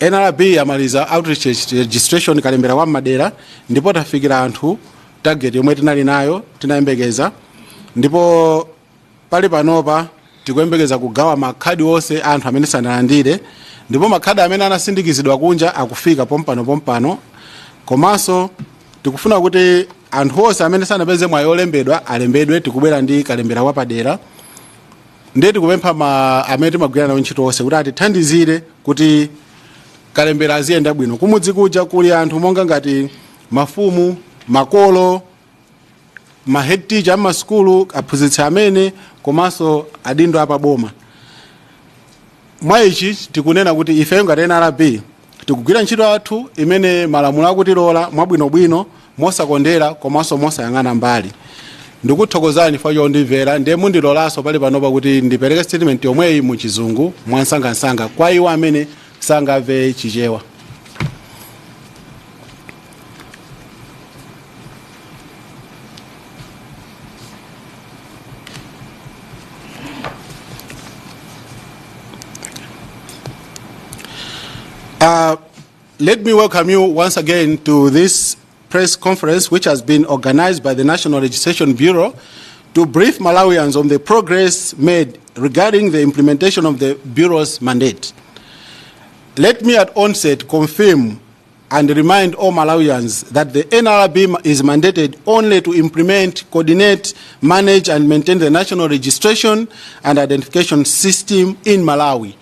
S3: NRB yamaliza outreach registration kalembera wa madera ndipo tafikira anthu target yomwe tinali nayo tinayembekeza ndipo pali panopa tikuyembekeza kugawa makhadi onse anthu amene sanalandire, ndipo makhadi amene anasindikizidwa kunja akufika pompano, komanso tikufuna kuti anthu onse amene sanapeze mwayi olembedwa alembedwe, tikubwera ndi kalembera wapadera. Ndiye tikupempha amene timagwira nawo ntchito onse kuti atithandizire kuti kalembera aziyenda bwino. Kumudzi kuja kuli anthu monga ngati mafumu, makolo, ma head teacher m'masukulu, aphunzitsi amene komanso adindo apaboma. Mwa ichi tikunena kuti ife ngati NRB tikugwira ntchito athu imene malamulo akutilola mwabwinobwino, mosakondera komanso mosayang'ana mbali. Ndikuthokozani chifukwa chondimvera, ndiye mundilolanso pali panopa kuti ndipereke statement yomweyi mu Chizungu mwansangansanga kwa iwo amene sangamve Chichewa. Let me welcome you once again to this press conference which has been organized by the National Registration Bureau to brief Malawians on the progress made regarding the implementation of the Bureau's mandate. Let me at onset confirm and remind all Malawians that the NRB is mandated only to implement, coordinate, manage and maintain the national registration and identification system in Malawi.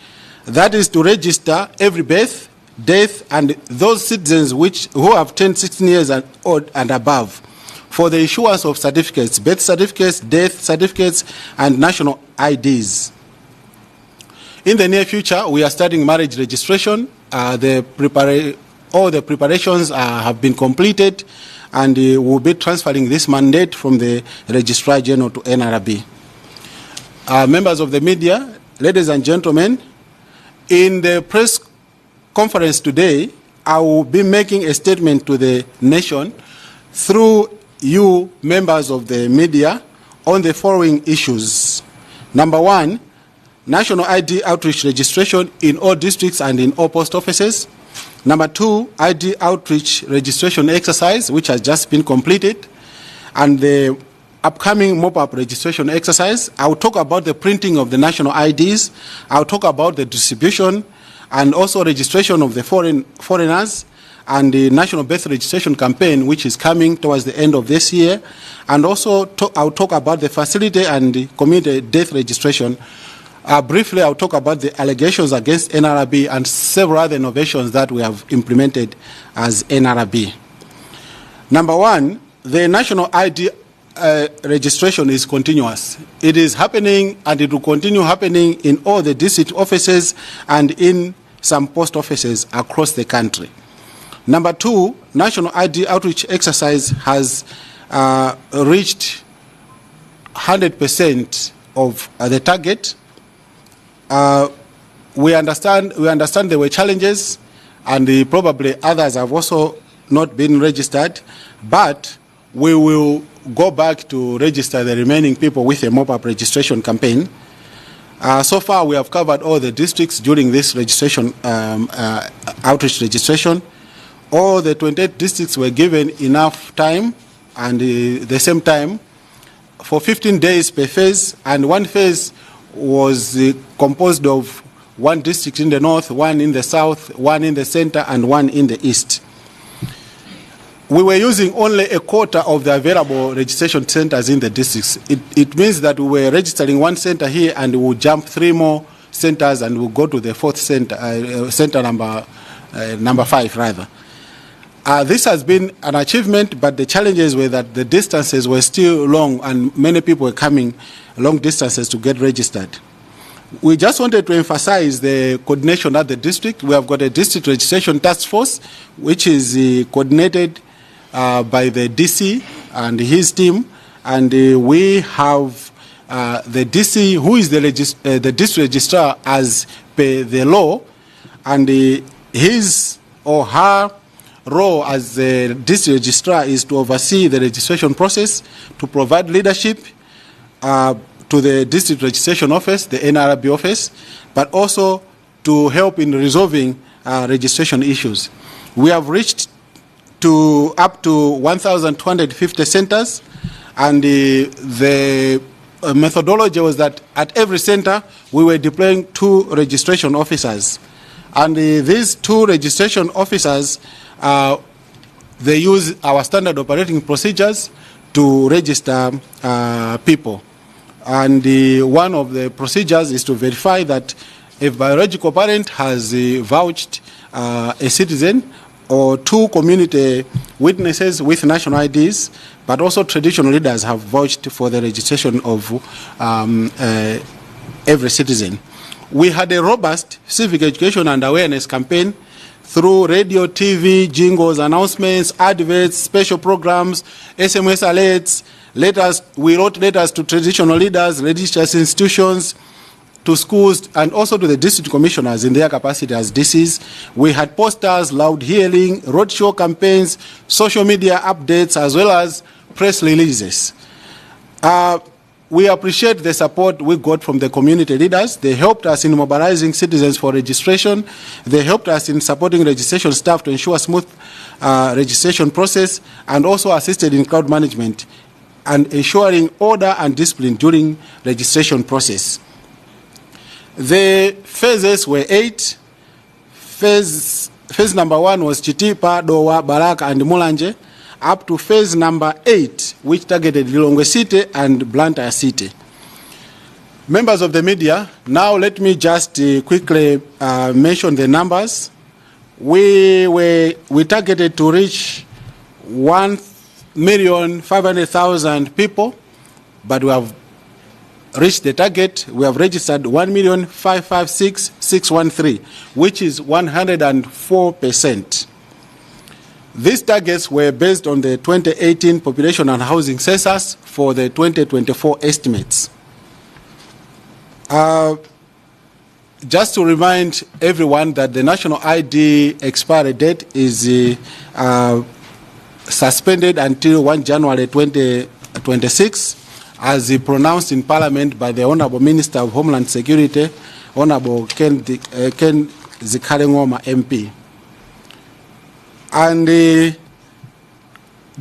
S3: That is to register every birth, death and those citizens who have turned 16 years and above for the issuance of certificates, birth certificates, death certificates and national IDs. In the near future, we are starting marriage registration. All the preparations have been completed and we'll be transferring this mandate from the Registrar General to NRB. Members of the media, ladies and gentlemen, in the press conference today, I will be making a statement to the nation through you, members of the media, on the following issues. Number one, national ID outreach registration in all districts and in all post offices. Number two, ID outreach registration exercise, which has just been completed, and the upcoming mop-up registration exercise. I will talk about the printing of the national IDs. I will talk about the distribution and also registration of the foreigners and the national birth registration campaign, which is coming towards the end of this year. And also I'll talk about the facility and the community death registration. Briefly, I'll talk about the allegations against NRB and several other innovations that we have implemented as NRB. Number one, the national ID registration is continuous. It is happening and it will continue happening in all the district offices and in some post offices across the country. Number two, national ID outreach exercise has reached 100% of the target. We understand there were challenges and probably others have also not been registered, but we will go back to register the remaining people with a mop-up registration campaign. So far, we have covered all the districts during this registration, outreach registration. All the 28 districts were given enough time and the same time for 15 days per phase, and one phase was composed of one district in the north, one in the south, one in the center, and one in the east. We were using only a quarter of the available registration centers in the districts. It means that we were registering one center here and we would jump 3 more centers and we'll go to the fourth center, center number 5 rather. This has been an achievement, but the challenges were that the distances were still long and many people were coming long distances to get registered. We just wanted to emphasize the coordination at the district. We have got a district registration task force, which is coordinated by the DC and his team, and we have the DC, who is the district registrar as per the law, and his or her role as the district registrar is to oversee the registration process, to provide leadership to the district registration office, the NRB office, but also to help in resolving registration issues. We have reached up to 1,250 centers, and the methodology was that at every center we were deploying 2 registration officers. And these 2 registration officers, they use our standard operating procedures to register people. And one of the procedures is to verify that a biological parent has vouched a citizen, or 2 community witnesses with national IDs, but also traditional leaders have vouched for the registration of every citizen. We had a robust civic education and awareness campaign through radio, TV, jingles, announcements, adverts, special programs, SMS alerts, letters. We wrote letters to traditional leaders, religious institutions, to schools, and also to the district commissioners in their capacity as DCs. We had posters, loud hearing, roadshow campaigns, social media updates, as well as press releases. We appreciate the support we got from the community leaders. They helped us in mobilizing citizens for registration. They helped us in supporting registration staff to ensure smooth registration process, and also assisted in crowd management and ensuring order and discipline during registration process. The phases were 8. Phase number 1 was Chitipa, Dowa, Baraka, and Mulanje, up to phase number 8, which targeted Lilongwe City and Blantyre City. Members of the media, now let me just quickly mention the numbers. We targeted to reach 1,500,000 people, but we have reached the target. We have registered 1,556,613, which is 104%. These targets were based on the 2018 population and housing census for the 2024 estimates. Just to remind everyone that the national ID expiry date is suspended until 1 January 2026, as pronounced in Parliament by the Honourable Minister of Homeland Security, Honourable Ken Zikalengoma MP. And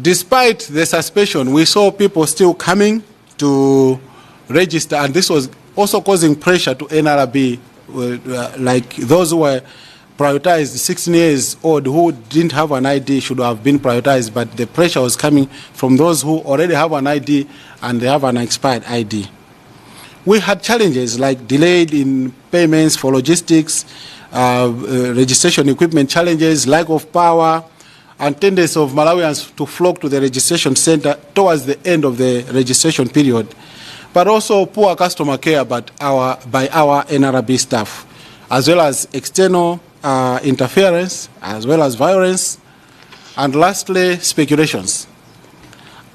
S3: despite the suspension, we saw people still coming to register, and this was also causing pressure to NRB, like those who were prioritized, 16 years old, who didn't have an ID should have been prioritized, but the pressure was coming from those who already have an ID and they have an expired ID. We had challenges like delayed in payments for logistics, registration equipment challenges, lack of power, and tendency of Malawians to flock to the registration center towards the end of the registration period, but also poor customer care by our NRB staff, as well as external interference, as well as violence, and lastly, speculations.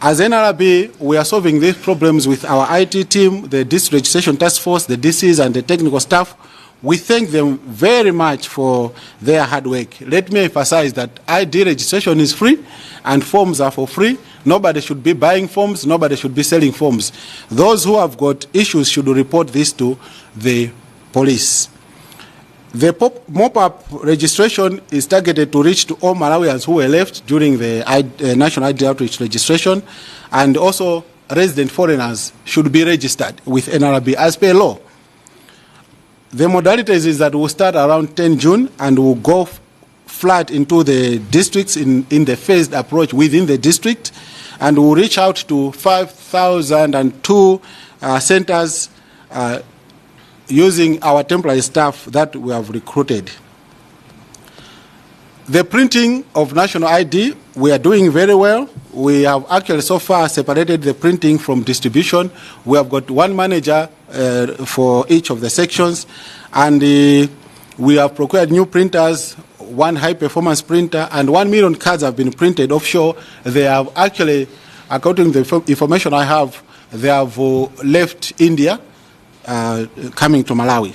S3: As NRB, we are solving these problems with our IT team, the District Registration Task Force, the DCs, and the technical staff. We thank them very much for their hard work. Let me emphasize that ID registration is free and forms are for free. Nobody should be buying forms, nobody should be selling forms. Those who have got issues should report this to the police. The mop-up registration is targeted to reach to all Malawians who were left during the National ID Outreach registration, and also resident foreigners should be registered with NRB as per law. The modalities is that we'll start around 10 June and we'll go flat into the districts in the phased approach within the district, and we'll reach out to 5,002 centers using our temporary staff that we have recruited. The printing of national ID, we are doing very well. We have actually so far separated the printing from distribution. We have got one manager for each of the sections, and we have procured new printers, one high-performance printer, and 1 million cards have been printed offshore. They have actually, according to the information I have, they have left India, coming to Malawi.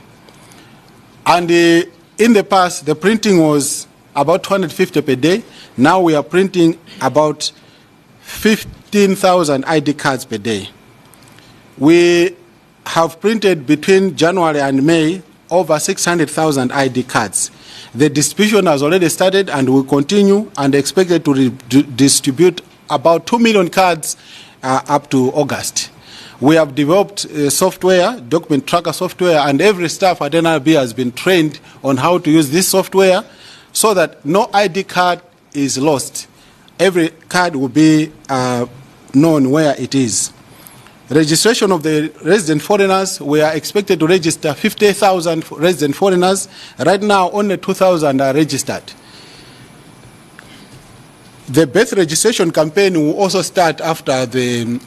S3: And in the past, the printing was about 250 per day. Now we are printing about 15,000 ID cards per day. We have printed between January and May over 600,000 ID cards. The distribution has already started and will continue, and expected to distribute about 2 million cards up to August. We have developed software, document tracker software, and every staff at NRB has been trained on how to use this software so that no ID card is lost. Every card will be known where it is. Registration of the resident foreigners, we are expected to register 50,000 resident foreigners. Right now, only 2,000 are registered. The birth registration campaign will also start after the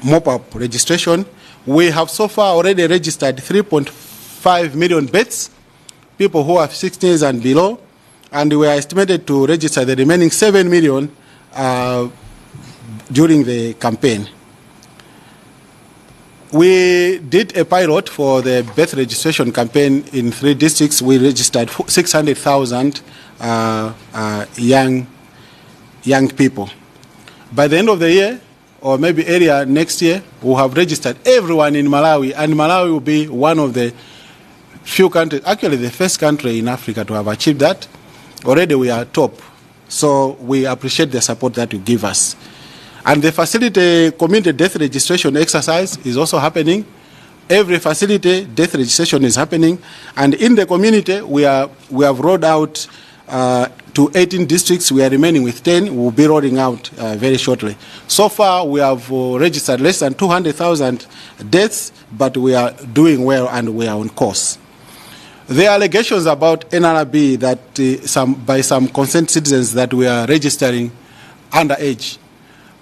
S3: mop-up registration. We have so far already registered 3.5 million births, people who are 16 years and below, and we are estimated to register the remaining 7 million during the campaign. We did a pilot for the birth registration campaign in 3 districts. We registered 600,000 young people. By the end of the year, or maybe earlier next year, we'll have registered everyone in Malawi, and Malawi will be one of the few countries, actually the first country in Africa to have achieved that. Already we are top, so we appreciate the support that you give us. And the facility community death registration exercise is also happening. Every facility death registration is happening, and in the community we have rolled out to 18 districts. We are remaining with 10. We'll be rolling out very shortly. So far, we have registered less than 200,000 deaths, but we are doing well and we are on course. There are allegations about NRB that by some concerned citizens that we are registering underage.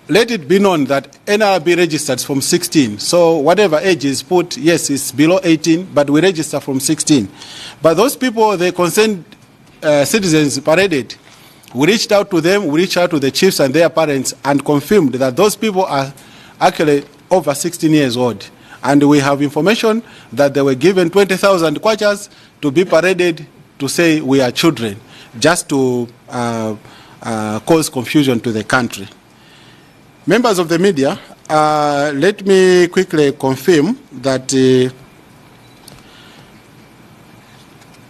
S3: Let it be known that NRB registers from 16. So whatever age is put, yes, it's below 18, but we register from 16. But those people, they concerned citizens paraded. We reached out to them, we reached out to the chiefs and their parents and confirmed that those people are actually over 16 years old. And we have information that they were given 20,000 kwachas to be paraded to say we are children, just to cause confusion to the country. Members of the media, let me quickly confirm that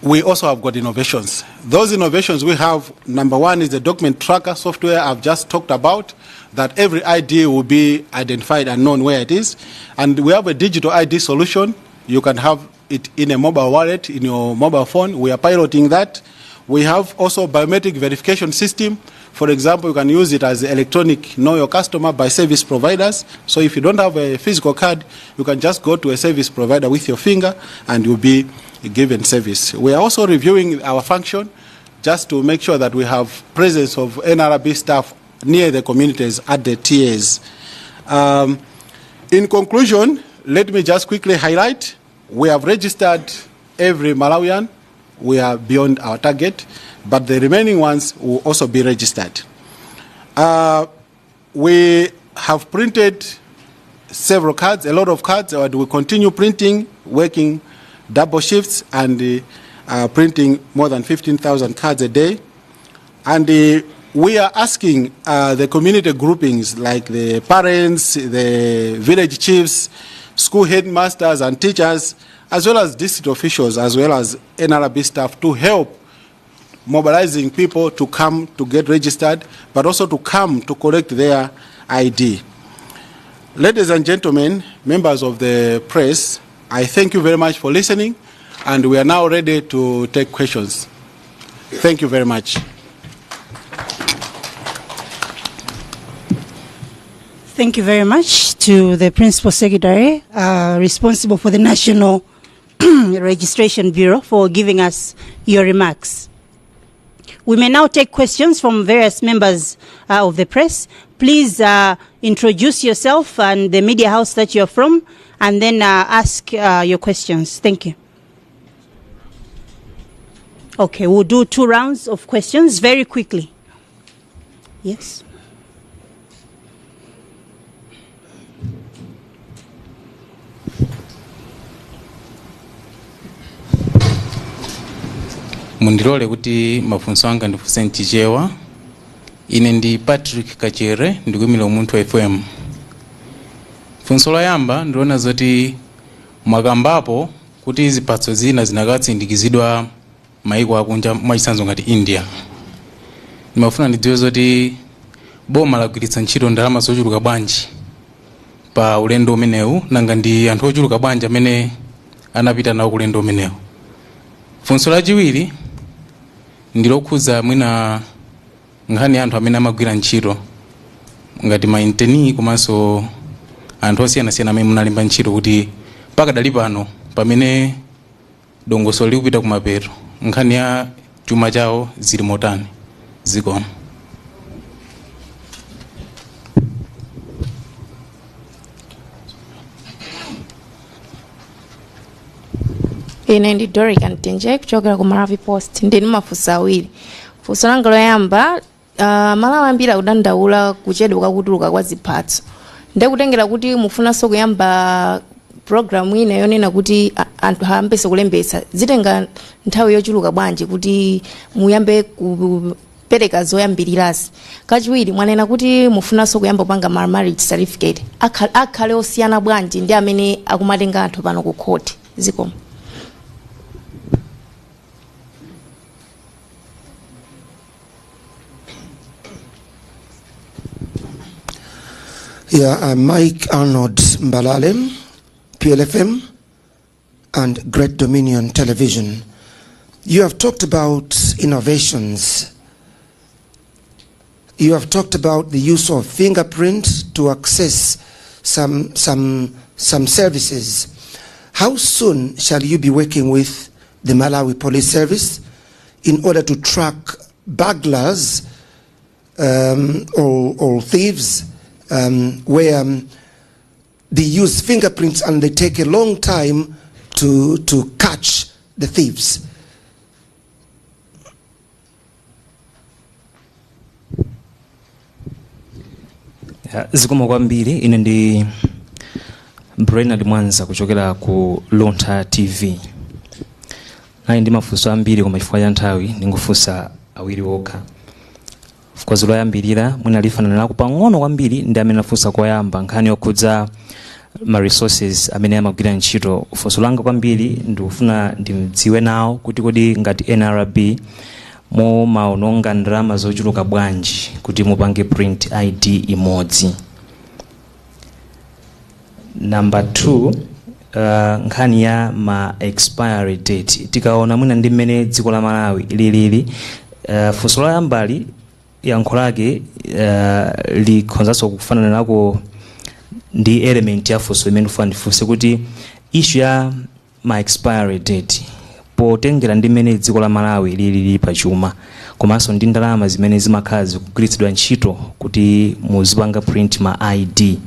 S3: we also have got innovations. Those innovations we have, number one is the document tracker software I've just talked about, that every ID will be identified and known where it is. And we have a digital ID solution. You can have it in a mobile wallet, in your mobile phone. We are piloting that. We have also biometric verification system. For example, you can use it as electronic know your customer by service providers. So if you don't have a physical card, you can just go to a service provider with your finger and you'll be given service. We are also reviewing our function just to make sure that we have presence of NRB staff near the communities at the TAs. In conclusion, let me just quickly highlight, we have registered every Malawian. We are beyond our target, but the remaining ones will also be registered. We have printed several cards, a lot of cards, and we continue printing, working double shifts and printing more than 15,000 cards a day. And we are asking the community groupings like the parents, the village chiefs, school headmasters and teachers, as well as district officials, as well as NRB staff to help mobilizing people to come to get registered, but also to come to collect their ID. Ladies and gentlemen, members of the press, I thank you very much for listening, and we are now ready to take questions. Thank you very much.
S2: Thank you very much to the Principal Secretary responsible for the National Registration Bureau for giving us your remarks. We may now take questions from various members of the press. Please introduce yourself and the media house that you're from, and then ask your questions. Thank you. Okay, we'll do 2 rounds of questions very quickly. Yes.
S21: Mundilole kuti mafunso anga ndifunse nchichewa. Ine ndi Patrick Kachere, ndikuyimira Umunthu FM. Funso loyamba ndiona zoti mwakambapo kuti zipatso zina zinakatsindikizidwa maiko akunja mwachitsanzo ngati India. Ndimafuna ndidziwe zoti boma lagwiritsa ntchito ndalama zochuluka bwanji pa ulendo umenewu nanga ndi anthu ochuluka bwanji amene anapita nawo kulendo umenewu. Funso lachiwiri ndilokhuza mwina nkhani anthu amene amagwira ntchito ngati ma inteni komanso anthu osiyanasiyana amene munalemba ntchito kuti pakadali pano pamene dongosolo likupita kumapeto nkhani ya chuma chawo zili motani zikomo.
S12: Ine ndi Doric Ntenje kuchokera ku Malawi Post. Ndini mafunso awiri. Funso langa loyamba, Malawi ambiri akudandaula kuchedwa kutuluka kwa ziphatso. Ndikutengera kuti mufunanso kuyamba program ina yonena kuti anthu ayambenso kulembetsa. Zitenga nthawi yochuluka bwanji kuti muyambe kupereka zoyambirirazi. Kachiwiri mwanena kuti mufunanso kuyamba kupanga marriage certificate. Akhale osiyana bwanji ndi amene akumatenga anthu pano ku court. Zikomo.
S15: Yeah, I'm Mike Arnold Mbalale, PLFM and Great Dominion Television. You have talked about innovations. You have talked about the use of fingerprint to access some services. How soon shall you be working with the Malawi Police Service in order to track burglars or thieves where they use fingerprints and they take a long time to catch the thieves?
S1: Zikomo kwambiri. Ine ndi Bernard Mwanza kuchokera ku Lonta TV. Nayi ndi mafunso ambiri koma chifukwa cha nthawi ndingofunsa awiri okha. Fukozo loyambirira mwina lifanana pang'ono kwambiri ndi amene afunsa koyamba nkhani yokhudza ma resources amene amagwira ntchito. Funso langa kwambiri ndikufuna ndidziwe nawo kuti kodi ngati NRB maononga ndalama zochuluka bwanji kuti mupange print ID imodzi. Number 2, nkhani ya ma expiry date. Tikaona mwina ndi mmene dziko la Malawi lilili, funso loyambali yankho lake likhonzanso kufanana nako ndi element ya funso imene ndifunse kuti issue ya ma expiry date potengera ndi mmene dziko la Malawi lili pachuma komanso ndi ndalama zimene zimakhala zikugwiritsidwa ntchito kuti muzipanga print ma ID.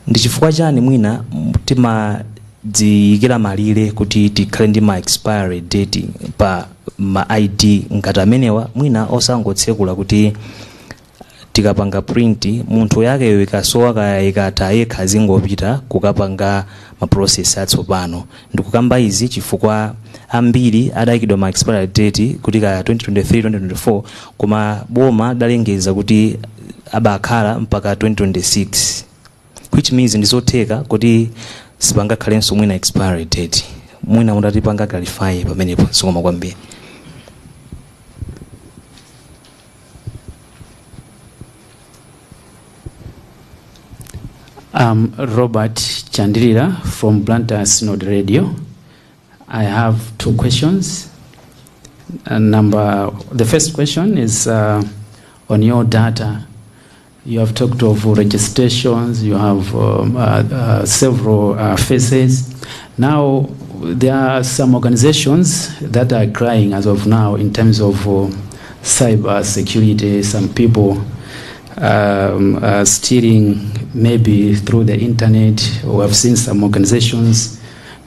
S1: Ndi chifukwa chani mwina timadziyikira malire kuti tikhale ndi ma expiry date pa ma ID ngati amenewa mwina osangotsekula kuti tikapanga print munthu yake ikasowa kaya ikatha yekha zingopita kukapanga ma process atsopano. Ndikukamba izi chifukwa ambiri adayikidwa ma expiry date kuti kaya 2023 2024 koma boma dalengeza kuti abakhala mpaka 2026, which means ndizotheka kuti sipangakhalenso mwina expiry date. Mwina mundatipanga clarify pamenepo. Zikomo kwambiri.
S11: Robert Chandirira from Blantyre Synod Radio. I have 2 questions. The first question is on your data. You have talked of registrations, you have several phases. Now, there are some organizations that are crying as of now in terms of cyber security. Some people stealing maybe through the internet, or have seen some organizations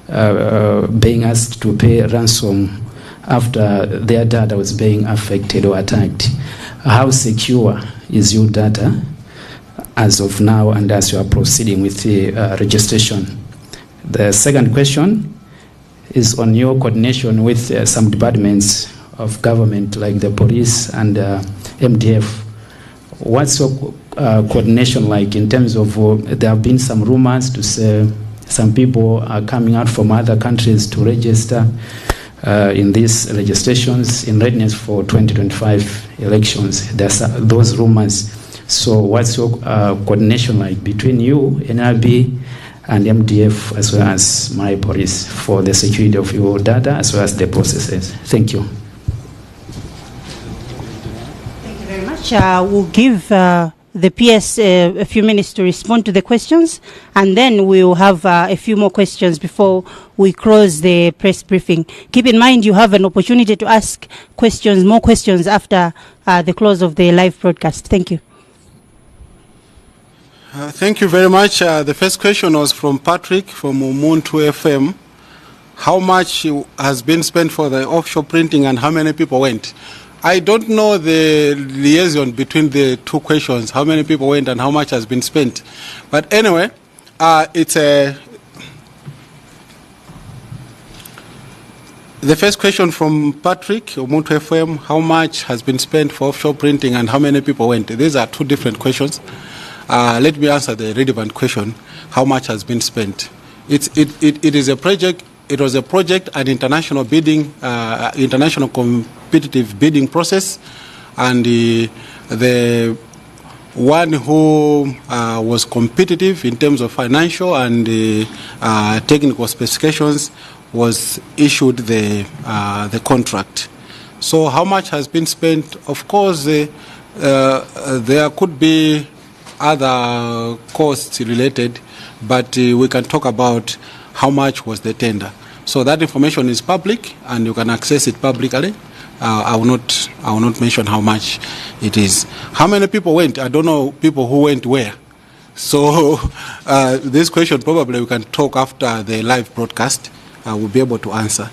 S11: being asked to pay ransom after their data was being affected or attacked. How secure is your data as of now and as you are proceeding with the registration? The second question is on your coordination with some departments of government like the police and MDF. What's your coordination like in terms of there have been some rumors to say some people are coming out from other countries to register in these registrations in readiness for 2025 elections. There's those rumors. So what's your coordination like between you, NRB, and MDF, as well as my police, for the security of your data as well as the processes? Thank you.
S2: Thank you very much. We'll give the PS a few minutes to respond to the questions, and then we'll have a few more questions before we close the press briefing. Keep in mind you have an opportunity to ask questions, more questions after the close of the live broadcast. Thank you.
S3: Thank you very much. The first question was from Patrick from Umuntu FM. How much has been spent for the offshore printing and how many people went? I don't know the liaison between the two questions, how many people went and how much has been spent. But anyway, the first question from Patrick, Umuntu FM, how much has been spent for offshore printing and how many people went? These are two different questions. Let me answer the relevant question, how much has been spent. It is a project. It was a project, an international bidding, international competitive bidding process, and the one who was competitive in terms of financial and technical specifications was issued the contract. So how much has been spent? Of course, there could be other costs related, but we can talk about how much was the tender. So that information is public and you can access it publicly. I will not mention how much it is. How many people went? I don't know people who went where. So this question probably we can talk after the live broadcast. I will be able to answer.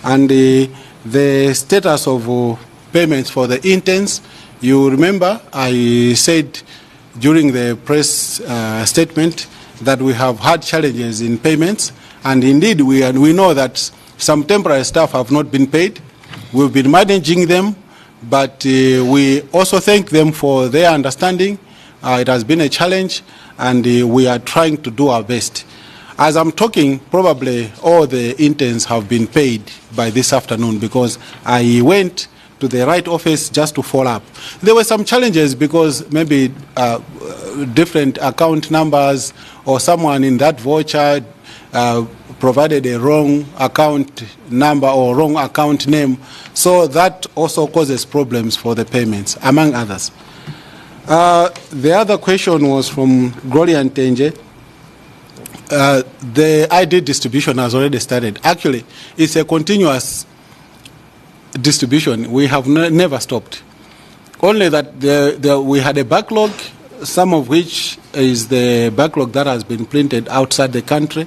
S3: And the status of payments for the interns, you remember I said during the press statement that we have had challenges in payments, and indeed we know that some temporary staff have not been paid. We've been managing them, but we also thank them for their understanding. It has been a challenge, and we are trying to do our best. As I'm talking, probably all the interns have been paid by this afternoon because I went to the right office just to follow up. There were some challenges because maybe different account numbers or someone in that voucher provided a wrong account number or wrong account name. So that also causes problems for the payments, among others. The other question was from Gloria Ntenje. The ID distribution has already started. Actually, it's a continuous distribution. We have never stopped. Only that we had a backlog, some of which is the backlog that has been printed outside the country,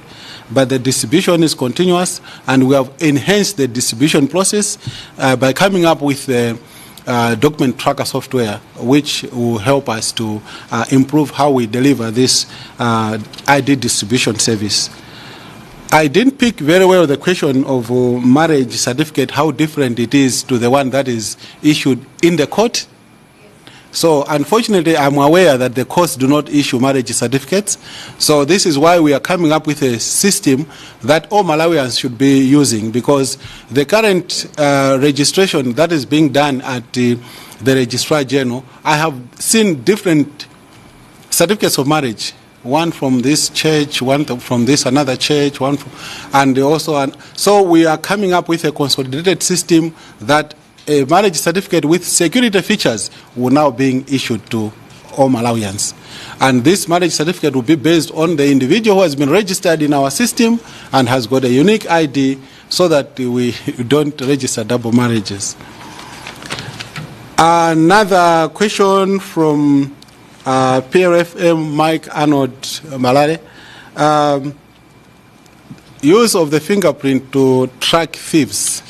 S3: but the distribution is continuous, and we have enhanced the distribution process by coming up with the document tracker software, which will help us to improve how we deliver this ID distribution service. I didn't pick very well the question of marriage certificate, how different it is to the one that is issued in the court. So unfortunately, I'm aware that the courts do not issue marriage certificates. So this is why we are coming up with a system that all Malawians should be using, because the current registration that is being done at the Registrar General, I have seen different certificates of marriage. One from this church, one from this another church, one from, and also, so we are coming up with a consolidated system that a marriage certificate with security features will now being issued to all Malawians. And this marriage certificate will be based on the individual who has been registered in our system and has got a unique ID, so that we don't register double marriages. Another question from PRFM Mike Arnold Malawi. Use of the fingerprint to track thieves.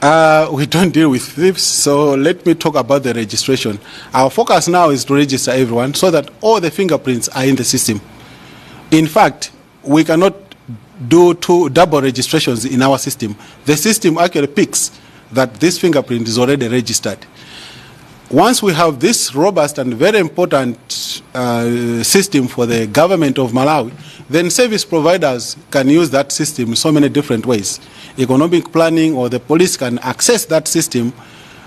S3: We don't deal with thieves, so let me talk about the registration. Our focus now is to register everyone so that all the fingerprints are in the system. In fact, we cannot do two double registrations in our system. The system actually picks that this fingerprint is already registered. Once we have this robust and very important system for the government of Malawi, then service providers can use that system in so many different ways. Economic planning or the police can access that system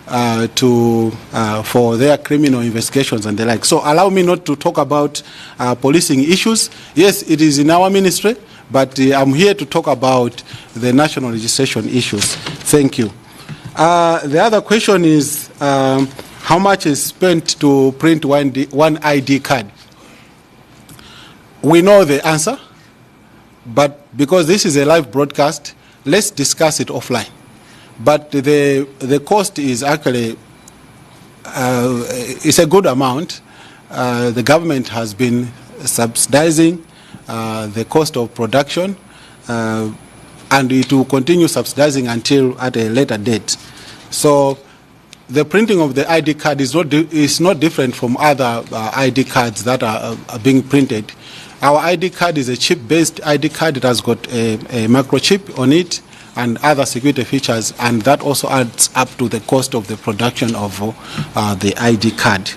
S3: for their criminal investigations and the like. So allow me not to talk about policing issues. Yes, it is in our ministry, but I'm here to talk about the national registration issues. Thank you. The other question is how much is spent to print one ID card? We know the answer, but because this is a live broadcast, let's discuss it offline. But the cost is actually it's a good amount. The government has been subsidizing the cost of production, and it will continue subsidizing until at a later date. So the printing of the ID card is not different from other ID cards that are being printed. Our ID card is a chip-based ID card. It has got a microchip on it and other security features, and that also adds up to the cost of the production of the ID card.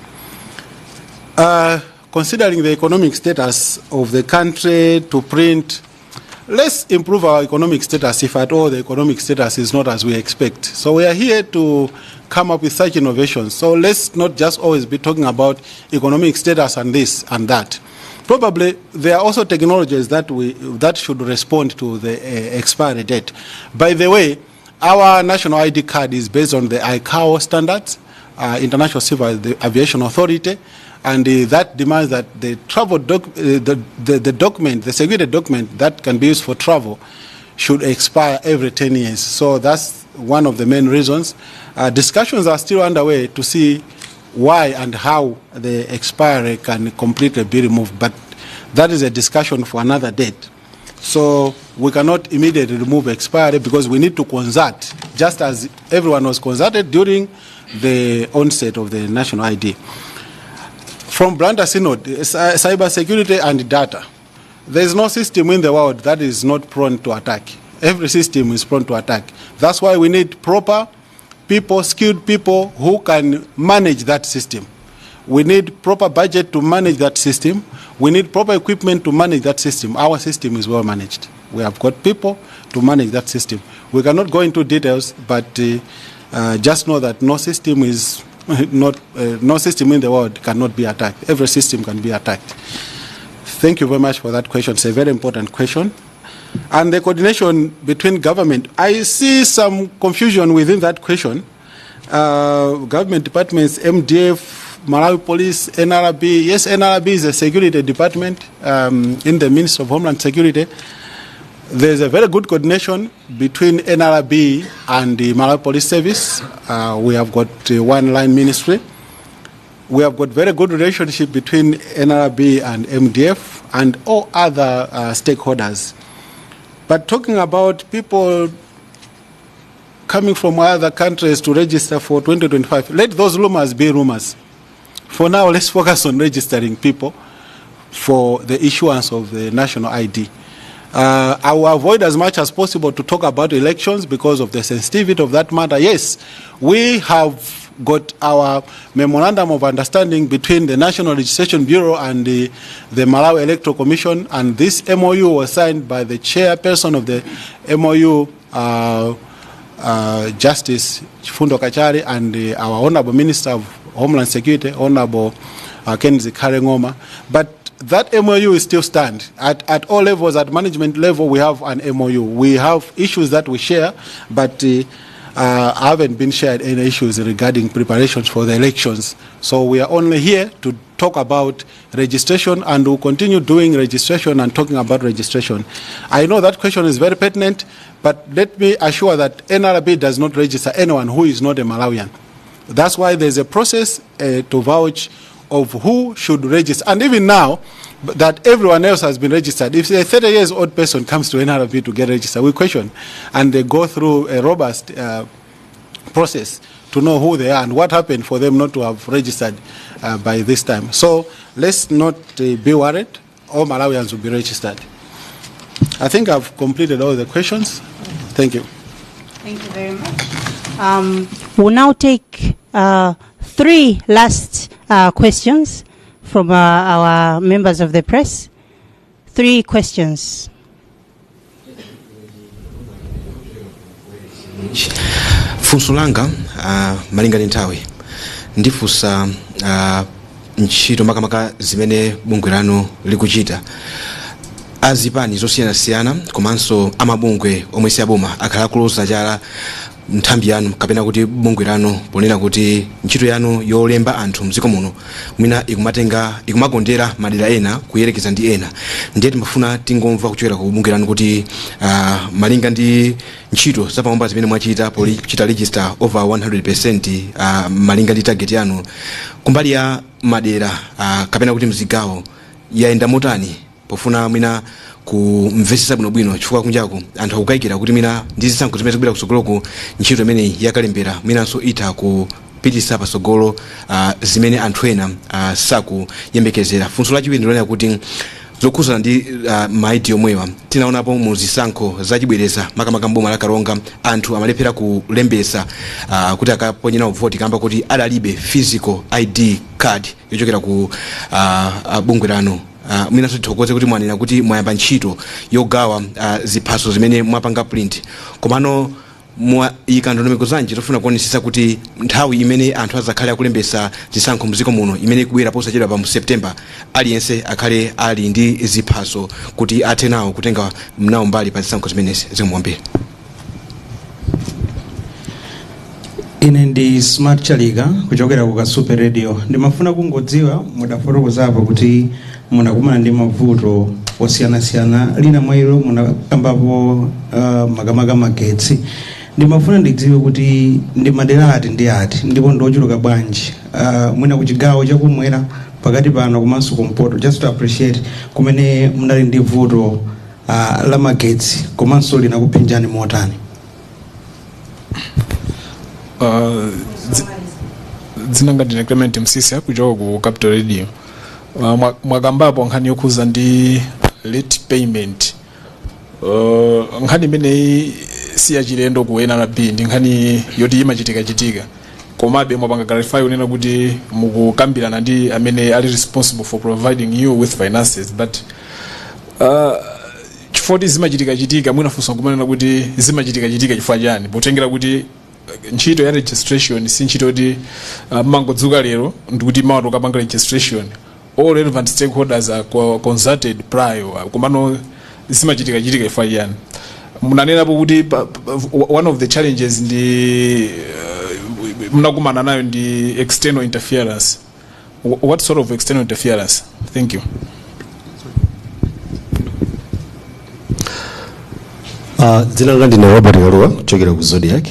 S3: Considering the economic status of the country to print, let's improve our economic status if at all the economic status is not as we expect. So we are here to come up with such innovations. So let's not just always be talking about economic status and this and that. Probably there are also technologies that should respond to the expiry date. By the way, our national ID card is based on the ICAO standards, International Civil Aviation Authority, and that demands that the travel the document, the security document that can be used for travel, should expire every 10 years. So that's one of the main reasons. Discussions are still underway to see why and how the expiry can completely be removed, but that is a discussion for another date. So we cannot immediately remove expiry because we need to consult, just as everyone was consulted during the onset of the national ID. From Blanda Synod, cyber security and data. There is no system in the world that is not prone to attack. Every system is prone to attack. That's why we need proper people, skilled people who can manage that system. We need proper budget to manage that system. We need proper equipment to manage that system. Our system is well managed. We have got people to manage that system. We cannot go into details, but just know that no system is no system in the world cannot be attacked. Every system can be attacked. Thank you very much for that question. It's a very important question. And the coordination between government, I see some confusion within that question. Government departments, MDF, Malawi Police, NRB. Yes, NRB is a security department in the Ministry of Homeland Security. There's a very good coordination between NRB and the Malawi Police Service. We have got one line ministry. We have got very good relationship between NRB and MDF and all other stakeholders. But talking about people coming from other countries to register for 2025, let those rumors be rumors. For now, let's focus on registering people for the issuance of the national ID. I will avoid as much as possible to talk about elections because of the sensitivity of that matter. Yes, we have got our memorandum of understanding between the National Registration Bureau and the Malawi Electoral Commission, and this MOU was signed by the chairperson of the MOU, Justice Chifundo Kachari, and our Honorable Minister of Homeland Security, Honorable Kenzi Karengoma. But that MOU is still stand. At all levels, at management level, we have an MOU. We have issues that we share, but haven't been shared any issues regarding preparations for the elections. So we are only here to talk about registration, and we'll continue doing registration and talking about registration. I know that question is very pertinent, but let me assure that NRB does not register anyone who is not a Malawian. That's why there's a process to vouch of who should register. And even now, that everyone else has been registered. If a 30-year-old person comes to NRB to get registered, we question, and they go through a robust process to know who they are and what happened for them not to have registered by this time. So let's not be worried. All Malawians will be registered. I think I've completed all the questions. Thank you.
S2: Thank you very much. We'll now take 3 last questions from our members of the press. 3 questions.
S5: funso langa malinga ndi nthawi ndifunsa ntchito makamaka zimene bungwe lanu likuchita azipani zosiyanasiyana komanso amabungwe omwe si aboma akhala kuloza chala nthambi yanu kapena kuti bungwe lanu ponena kuti ntchito yanu yolemba anthu mdziko muno mwina ikumakondera madera ena kuyerekeza ndi ena. Ndiye timafuna tingomva kuchokera ku bungwe lanu kuti malinga ndi ntchito zapamwamba zimene mwachita pochita register over 100% malinga ndi target yanu kumbali ya madera kapena kuti mzigawo yaenda motani pofuna mwina kumvesesa bwinobwino chifukwa kunjaku anthu akukayikira kuti mwina ndi zisankho zimene zikubwera kusogoloko ntchito imene yakalembera mwinanso itha kupitisa pasogolo zimene anthu ena sakuyembekezera. Funso lachiwiri ndilonera kuti zokhuzana ndi maiti omwewa tinaonapo mu zisankho zachibwereza makamaka mboma la Karonga anthu amalephera kulembesa kuti akaponyera voti kamba kuti adalibe physical ID card yochokera ku bungwe lanu. Mwina sithokoze kuti mwanena kuti mwayamba ntchito yogawa ziphaso zimene mwapanga print komano ikandondomeko zanji tofuna kuonesesa kuti nthawi imene anthu azakhale akulembesa zisankho mdziko muno imene ikubwera posachedwa pa mu September aliyense akhale ali ndi ziphaso kuti athe nawo kutenga mnawo mbali pa zisankho zimenezi zimwambire.
S16: Ine ndi Smart Chaliga kuchokera ku Super Radio. Ndimafuna kungodziwa mudafotokozapo kuti munakumana ndi mavuto osiyanasiyana lina mwailo munakambapo makamaka magetsi. Ndimafuna ndidziwe kuti ndi madera ati ndi ati ndipo ndochuluka bwanji mwina kuchigawo chakumwera pakati pano komanso kumpoto just to appreciate kumene munali ndi vuto la magetsi komanso linakuphinjani motani.
S10: Dzinanga ndine Clement Msisi kuchoka ku Capital Radio. Mwakambapo nkhani yokhuza ndi late payment. Nkhani imene siyachilendo kuena na B ndi nkhani yoti imachitika komabe mwapanga clarify unena kuti mukukambirana ndi amene ali responsible for providing you with finances but chifoti zimachitika mwinafunsa kumanena kuti zimachitika chifukwa chani potengera kuti ntchito ya registration si ntchito yoti mangodzuka lero ndikuti mawa ukapanga registration all relevant stakeholders are consulted prior komano zimachitika chifukwa chani. Munanena kuti one of the challenges ndi munakumana nayo ndi external interference. What sort of external interference? Thank you.
S6: Dzinanga ndine Robert Galuwa kuchokera ku Zodiac.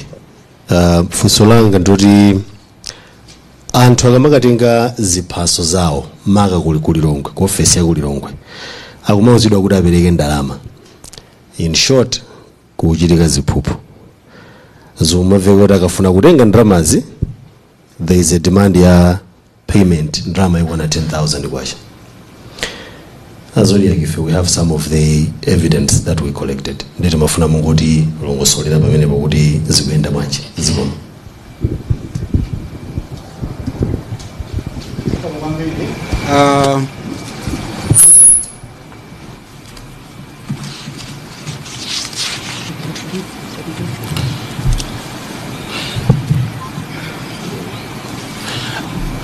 S6: Funso langa ndoti anthu akamakatenga ziphaso zawo maka kulilongwe ku ofesi ya kulilongwe akumauzidwa kuti apereke ndalama. In short kuchitika ziphuphu zomaveka kuti akafuna kutenga ndalamazi there is a demand ya payment ndalama ikwana 10,000 kwacha. Azodiac if we have some of the evidence that we collected ndeti mafuna mungoti longosolera pamene pakuti zikuyenda bwanji zikomo.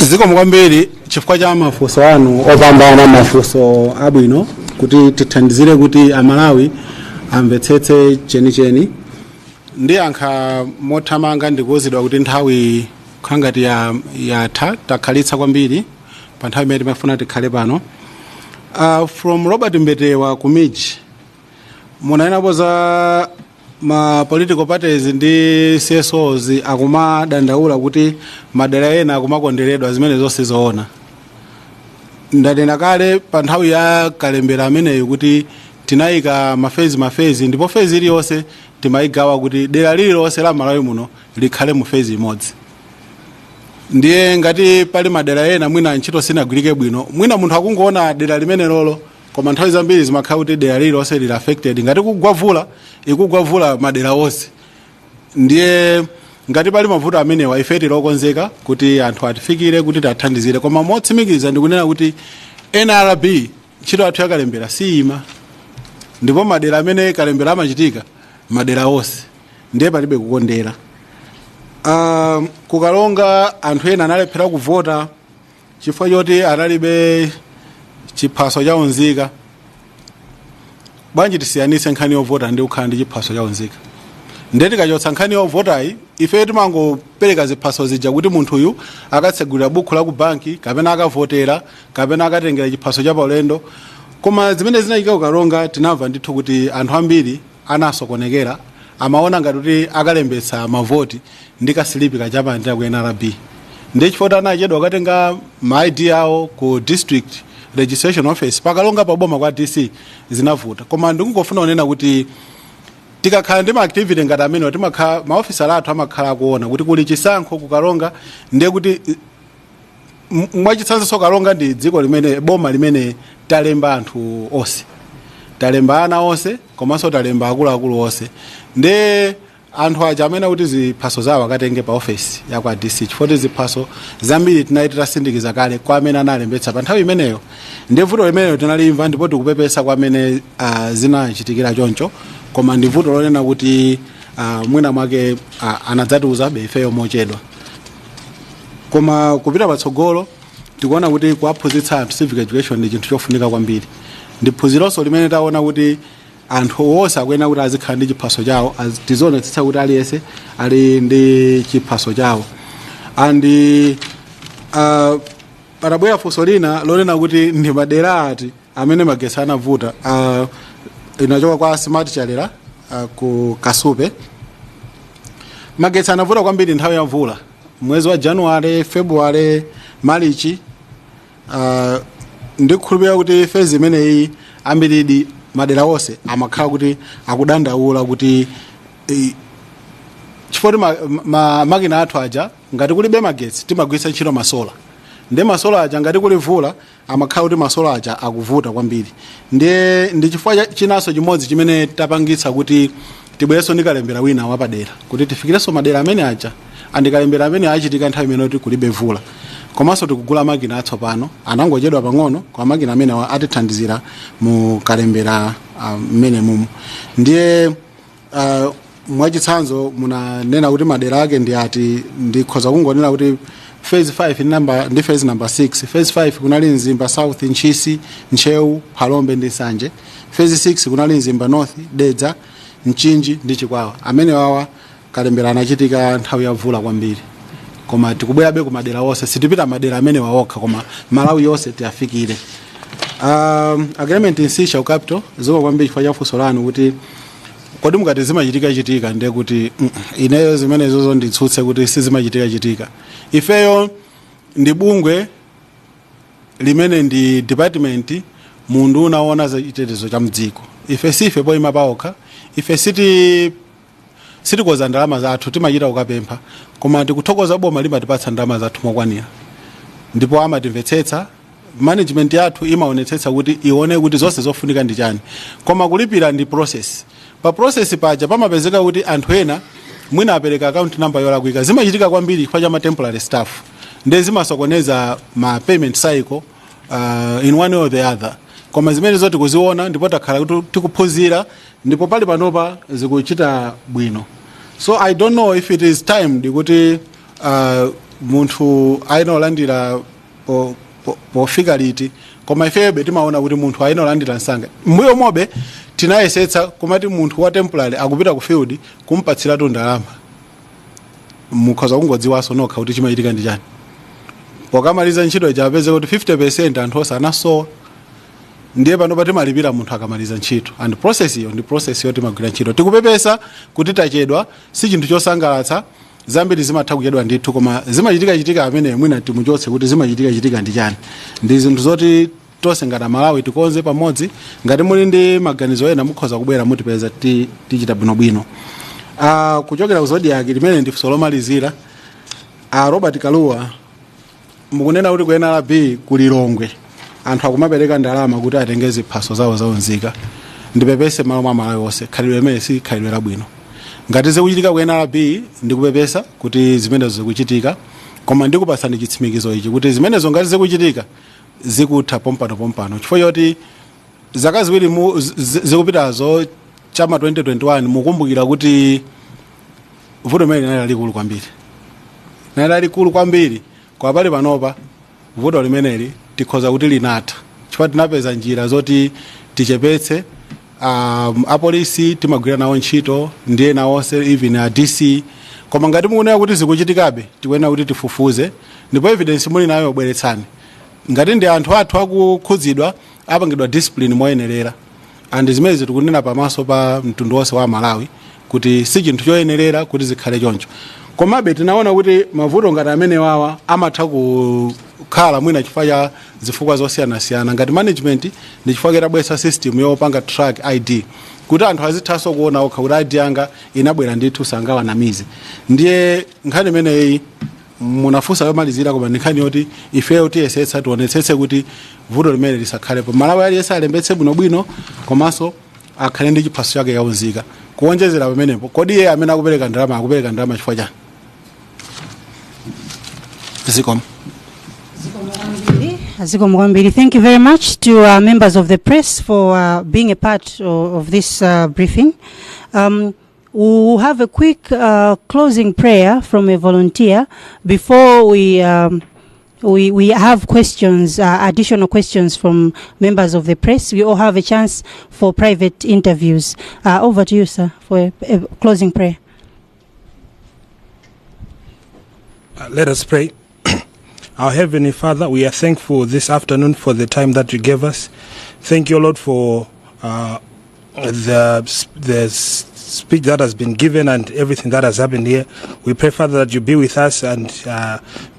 S3: Zikomo kwambiri chifukwa cha mafunso anu opambana mafunso abwino kuti tithandizire kuti amalawi amvetsetse chenicheni. Ndiyankha mothamanga ndikuwuzidwa kuti nthawi khangati yatha takhalitsa kwambiri pa nthawi imene timafuna tikhale pano. From Robert Mbetewa ku Midzi munanenapo za ma political parties ndi CSOs akumadandaula kuti madera ena akumakonderedwa zimene zonse zoona. Ndanena kale pa nthawi ya kalembera ameneyo kuti tinayika mafezi ndipo fezi iliyonse timayigawa kuti dera lililonse la Malawi muno likhale mu fezi imodzi. Ndiye ngati pali madera ena mwina ntchito sinagwirike bwino mwina munthu akungoona dera limene lolo koma nthawi zambiri zimakhala kuti dera lililonse lili affected ngati kugwavula ikugwavula madera onse. Ndiye ngati pali mavuto amenewa ife tilokonzeka kuti anthu atifikire kuti tathandizire koma motsimikiza ndikunena kuti NRB ntchito yathu yakalembera siyima ndipo madera amene kalembera amachitika madera onse ndiye palibe kukondera. kukalonga anthu ena analephera kuvota chifukwa choti analibe chiphaso cha unzika. Bwanji tisiyanise nkhani yovota ndi kukhala ndi chiphaso cha unzika. Ndeti kachotsa nkhani yovotayi ife timangopereka ziphaso zija kuti munthu uyu akatsegulira bukhu la ku banki kapena akavotera kapena akatengera chiphaso cha paulendo. Koma zimene zinachika kukalonga tinamva ndithu kuti anthu ambiri anasokonekera amaona ngati kuti akalembetsa mavoti ndi kasilipi kachapandira ku NRB. Ndi chifukwa anachedwa akatenga ma ID awo ku district registration office pakalonga paboma kwa DC zinavuta. Koma ndikungofuna kunena kuti tikakhala ndi ma activity ngati amene timakhala maofisa athu amakhala kuona kuti kuli chisankho kukalonga ndiye kuti mwachitsanzo kalonga ndi dziko limene boma limene talemba anthu onse. Talemba ana onse komanso talemba akuluakulu onse. Ndi anthu aja amene kuti ziphaso zawo akatenge pa office ya kwa DC chifukwa ziphaso zambiri tinali titasindikiza kale kwa amene analembetsa pa nthawi imeneyo. Ndi vuto limeneyo tinalimva ndipo tikupepesa kwa amene zinachitikira choncho. Koma ndi vuto lonena kuti mwina mwake anadzatiuza ifeyo mochedwa. Koma kupita patsogolo tikuona kuti kuwaphunzitsa anthu civic education ndi chinthu chofunika kwambiri. Ndi phunzironso limene taona kuti anthu onse akuyenera kuti azikhala ndi chiphaso chawo, tizionetsetsa kuti aliyense ali ndi chiphaso chawo. Andi parabwera funso lina lonena kuti ndi madera ati amene magetsi anavuta. Inachoka kwa Smart Chalera ku Kasupe. Magetsi anavuta kwambiri nthawi ya mvula. Mwezi wa January, February, March. Ndikukhulupirira kuti phase imeneyi ambiri madera onse amakhala kuti akudandaula kuti chifukwa makina athu aja ngati kulibe magetsi timagwiritsa ntchito masola. Ndi masola aja ngati kuli mvula amakhala kuti masola aja akuvuta kwambiri. Ndi chifukwa chinanso chimodzi chimene tapangitsa kuti tibwerenso ndi kalembera wina wapadera kuti tifikirenso madera amene aja andikalembera amene achitika nthawi imene kuti kulibe mvula. Komanso tikugula makina atsopano anangochedwa pang'ono kwa makina amene atithandizira mu kalembera mmene mumu. Ndiye mwachitsanzo munanena kuti madera ake ndi ati ndikhoza kungonena kuti phase 5 ndi phase number 6. Phase 5 kunali Nzimba South, Nchisi, Nchewu, Phalombe ndi Sanje. Phase 6 kunali Nzimba North, Dedza, Mchinji ndi Chikwawa. Amene wawa kalembera anachitika nthawi ya mvula kwambiri. Koma tikubwerabe ku madera onse sitipita madera amene waokha koma Malawi yonse tiafikire. Agreement insisha capital ziko kwambiri chifukwa cha funso lanu kuti kodi mukati zimachitika ndiye kuti ineyo zimene zozo nditsutse kuti sizimachitika. Ifeyo ndi bungwe limene ndi department mundu unaona za chitetezo cha mdziko. Ife sife poyima paokha. Ife sitikoza ndalama zathu timachita ukapempha koma tikuthokoza boma limatipatsa ndalama zathu mokwanira. Ndipo amatimvetsetsa management yathu imaonetsetsa kuti ione kuti zonse zofunika ndi chani. Koma kulipira ndi process. Pa process paja pamapezeka kuti anthu ena mwina apereka account number yolakwika. Zimachitika kwambiri chifukwa cha temporary staff. Ndi zimasokoneza ma payment cycle in one way or the other. Koma zimene zoti kuziona ndipo takhala kuti tikuphunzira ndipo pali panopa zikuchita bwino. So I don't know if it is time ndikuti munthu ainolandira pofika liti koma ifebe timaona kuti munthu ainolandira nsanga. Mbuyo mobe tinayesetsa kumati munthu wa temporary akupita ku field kumpatsira ndalama. Mukhoza kungodziwaso nokha kuti chimachitika ndi chani. Pokamaliza ntchito ijapeze kuti 50% anthu osanasowa. Ndiye panopa timalipira munthu akamaliza ntchito. And process iyo ndi process yoti magwira ntchito. Tikupepesa kuti tachedwa si chinthu chosangalatsa. Zambiri zimatha kuchedwa ndithu koma zimachitika amene mwina timuchotse kuti zimachitika ndi chani. Ndi zinthu zoti tonse ngati Malawi tikonze pamodzi ngati muli ndi maganizo ena mukhoza kubwera mutipeza tichita bwinobwino. Kuchokera ku Zodiac limene ndi funso lomalizira. Robert Kaluwa mukunena kuti ku NRB kuli Lilongwe anthu akumapereka ndalama kuti atenge ziphaso zawo zaunzika. Ndipepese malo mwa Malawi onse khalidwe limene si khalidwe labwino. Ngati zikuchitika ku NRB ndikupepesa kuti zimenezo zikuchitika koma ndikupasani chitsimikizo ichi kuti zimenezo ngati zikuchitika zikutha pompano chifukwa choti zaka ziwiri zikupitazo chama 2021 mukumbukira kuti vuto limene linali likulu kwambiri. lalikulu kwambiri kwa pali panopa vuto limeneli tikhoza kuti linatha chifukwa tinapeza njira zoti tichepetse apolisi timagwira nawo ntchito ndiye nawonse even a DC koma ngati mukuonera kuti zikuchitikabe tikuyenera kuti tifufuze ndipo evidence muli nayo bweretsani ngati ndi anthu athu akukhudzidwa apangidwa discipline moyenerera and zimene tikunena pamaso pa mtundu wonse wa Malawi kuti si chinthu choyenerera kuti zikhale choncho komabe tinaona kuti mavuto ngati amene wawa amatha kukhala mwina chifukwa cha zifukwa zosiyanasiyana ngati management ndi chifukwa itabweretsa system yopanga track ID kuti anthu azithaso kuona okha kuti ID yanga inabwera ndithu sangawanamize ndiye nkhani imeneyi munafunsa yomalizira koma nkhani yoti ifeyo tiyesetsa tionetsetse kuti vuto limene lisakhalepo Malawi aliyense alembetse bwinobwino komanso akhale ndi chiphaso chake yaunzika kuonjezera pamenepo kodi iye amene akupereka ndalama chifukwa chani zikomo.
S2: Thank you very much to members of the press for being a part of this briefing. We'll have a quick closing prayer from a volunteer before we have questions, additional questions from members of the press. We all have a chance for private interviews. Over to you, sir, for a closing prayer.
S7: Let us pray. Our Heavenly Father, we are thankful this afternoon for the time that you gave us. Thank you, Lord, for the speech that has been given and everything that has happened here. We pray, Father, that you be with us and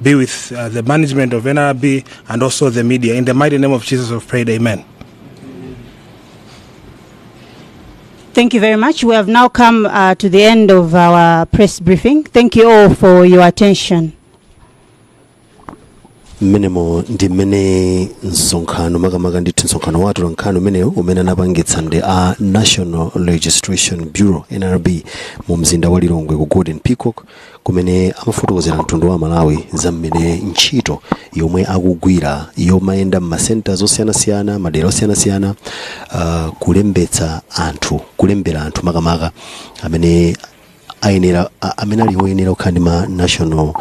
S7: be with the management of NRB and also the media. In the mighty name of Jesus, we've prayed. Amen.
S2: Thank you very much. We have now come to the end of our press briefing. Thank you all for your attention.
S6: Minimo ndi mene nsonkhano makamaka ndithu nsonkhano watu lankhano meneyo umene anapangitsa ndi a National Registration Bureau NRB mu mzinda wa Lilongwe ku Golden Peacock kumene amafotokozera mtundu wa Malawi za mmene ntchito yomwe akugwira yomayenda m'masenta osiyanasiyana madera osiyanasiyana kulembera anthu makamaka amene amene ali oyenera kukhala ndi ma national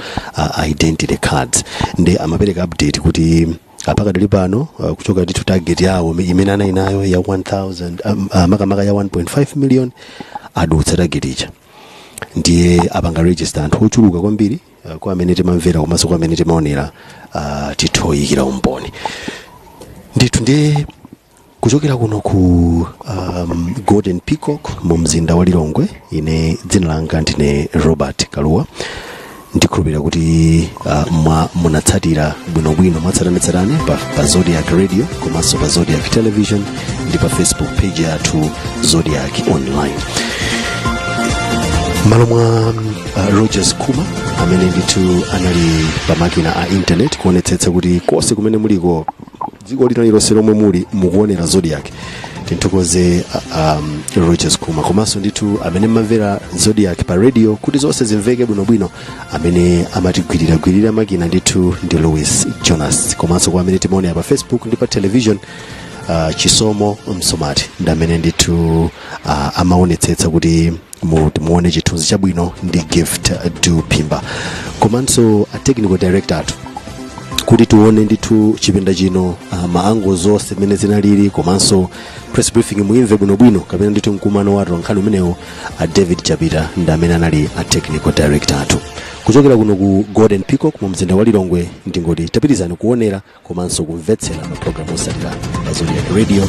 S6: identity cards ndi amapereka update kuti pakadali pano kuchoka ndithu target yawo imene anali nayo ya 1000 makamaka ya 1.5 million adutsa target ija ndiye apanga register anthu ochuluka kwambiri kwa amene timamvera komanso kwa amene timaonera tithoyikira umboni ndithu ndiye kuchokera kuno ku Golden Peacock mu mzinda wa Lilongwe ine dzina langa ndine Robert Kaluwa ndikhulupirira kuti munatsatira bwinobwino mwatsatanetsatane pa Zodiac Radio komanso pa Zodiac Television ndi pa Facebook page yathu Zodiac Online. Malo mwa Rogers Kuma amene ndithu anali pa makina a internet kuonetsetsa kuti konse kumene muliko dziko lililonse lomwe muli mukuonera Zodiac. Tinthokoze Rogers Kuma komanso ndithu amene mmamvera Zodiac pa radio kuti zonse zimveke bwinobwino amene amatigwirira makina ndithu ndi Louis Jonas komanso kwa amene timaonera pa Facebook ndi pa television Chisomo Msomati ndi amene ndithu amaonetsetsa kuti muone chithunzi chabwino ndi Gift Du Pimba komanso a technical director athu kuti tuone ndithu chipinda chino maango zonse mene zinalili komanso press briefing muimve bwinobwino kapena ndithu mkumano watu nkhani umenewo David Chapita ndi amene anali a technical director athu kuchokera kuno ku Golden Peacock mu mzinda wa Lilongwe ndingoti tapitizani kuonera komanso kumvetsera ma program osatira pa Zodiac Radio.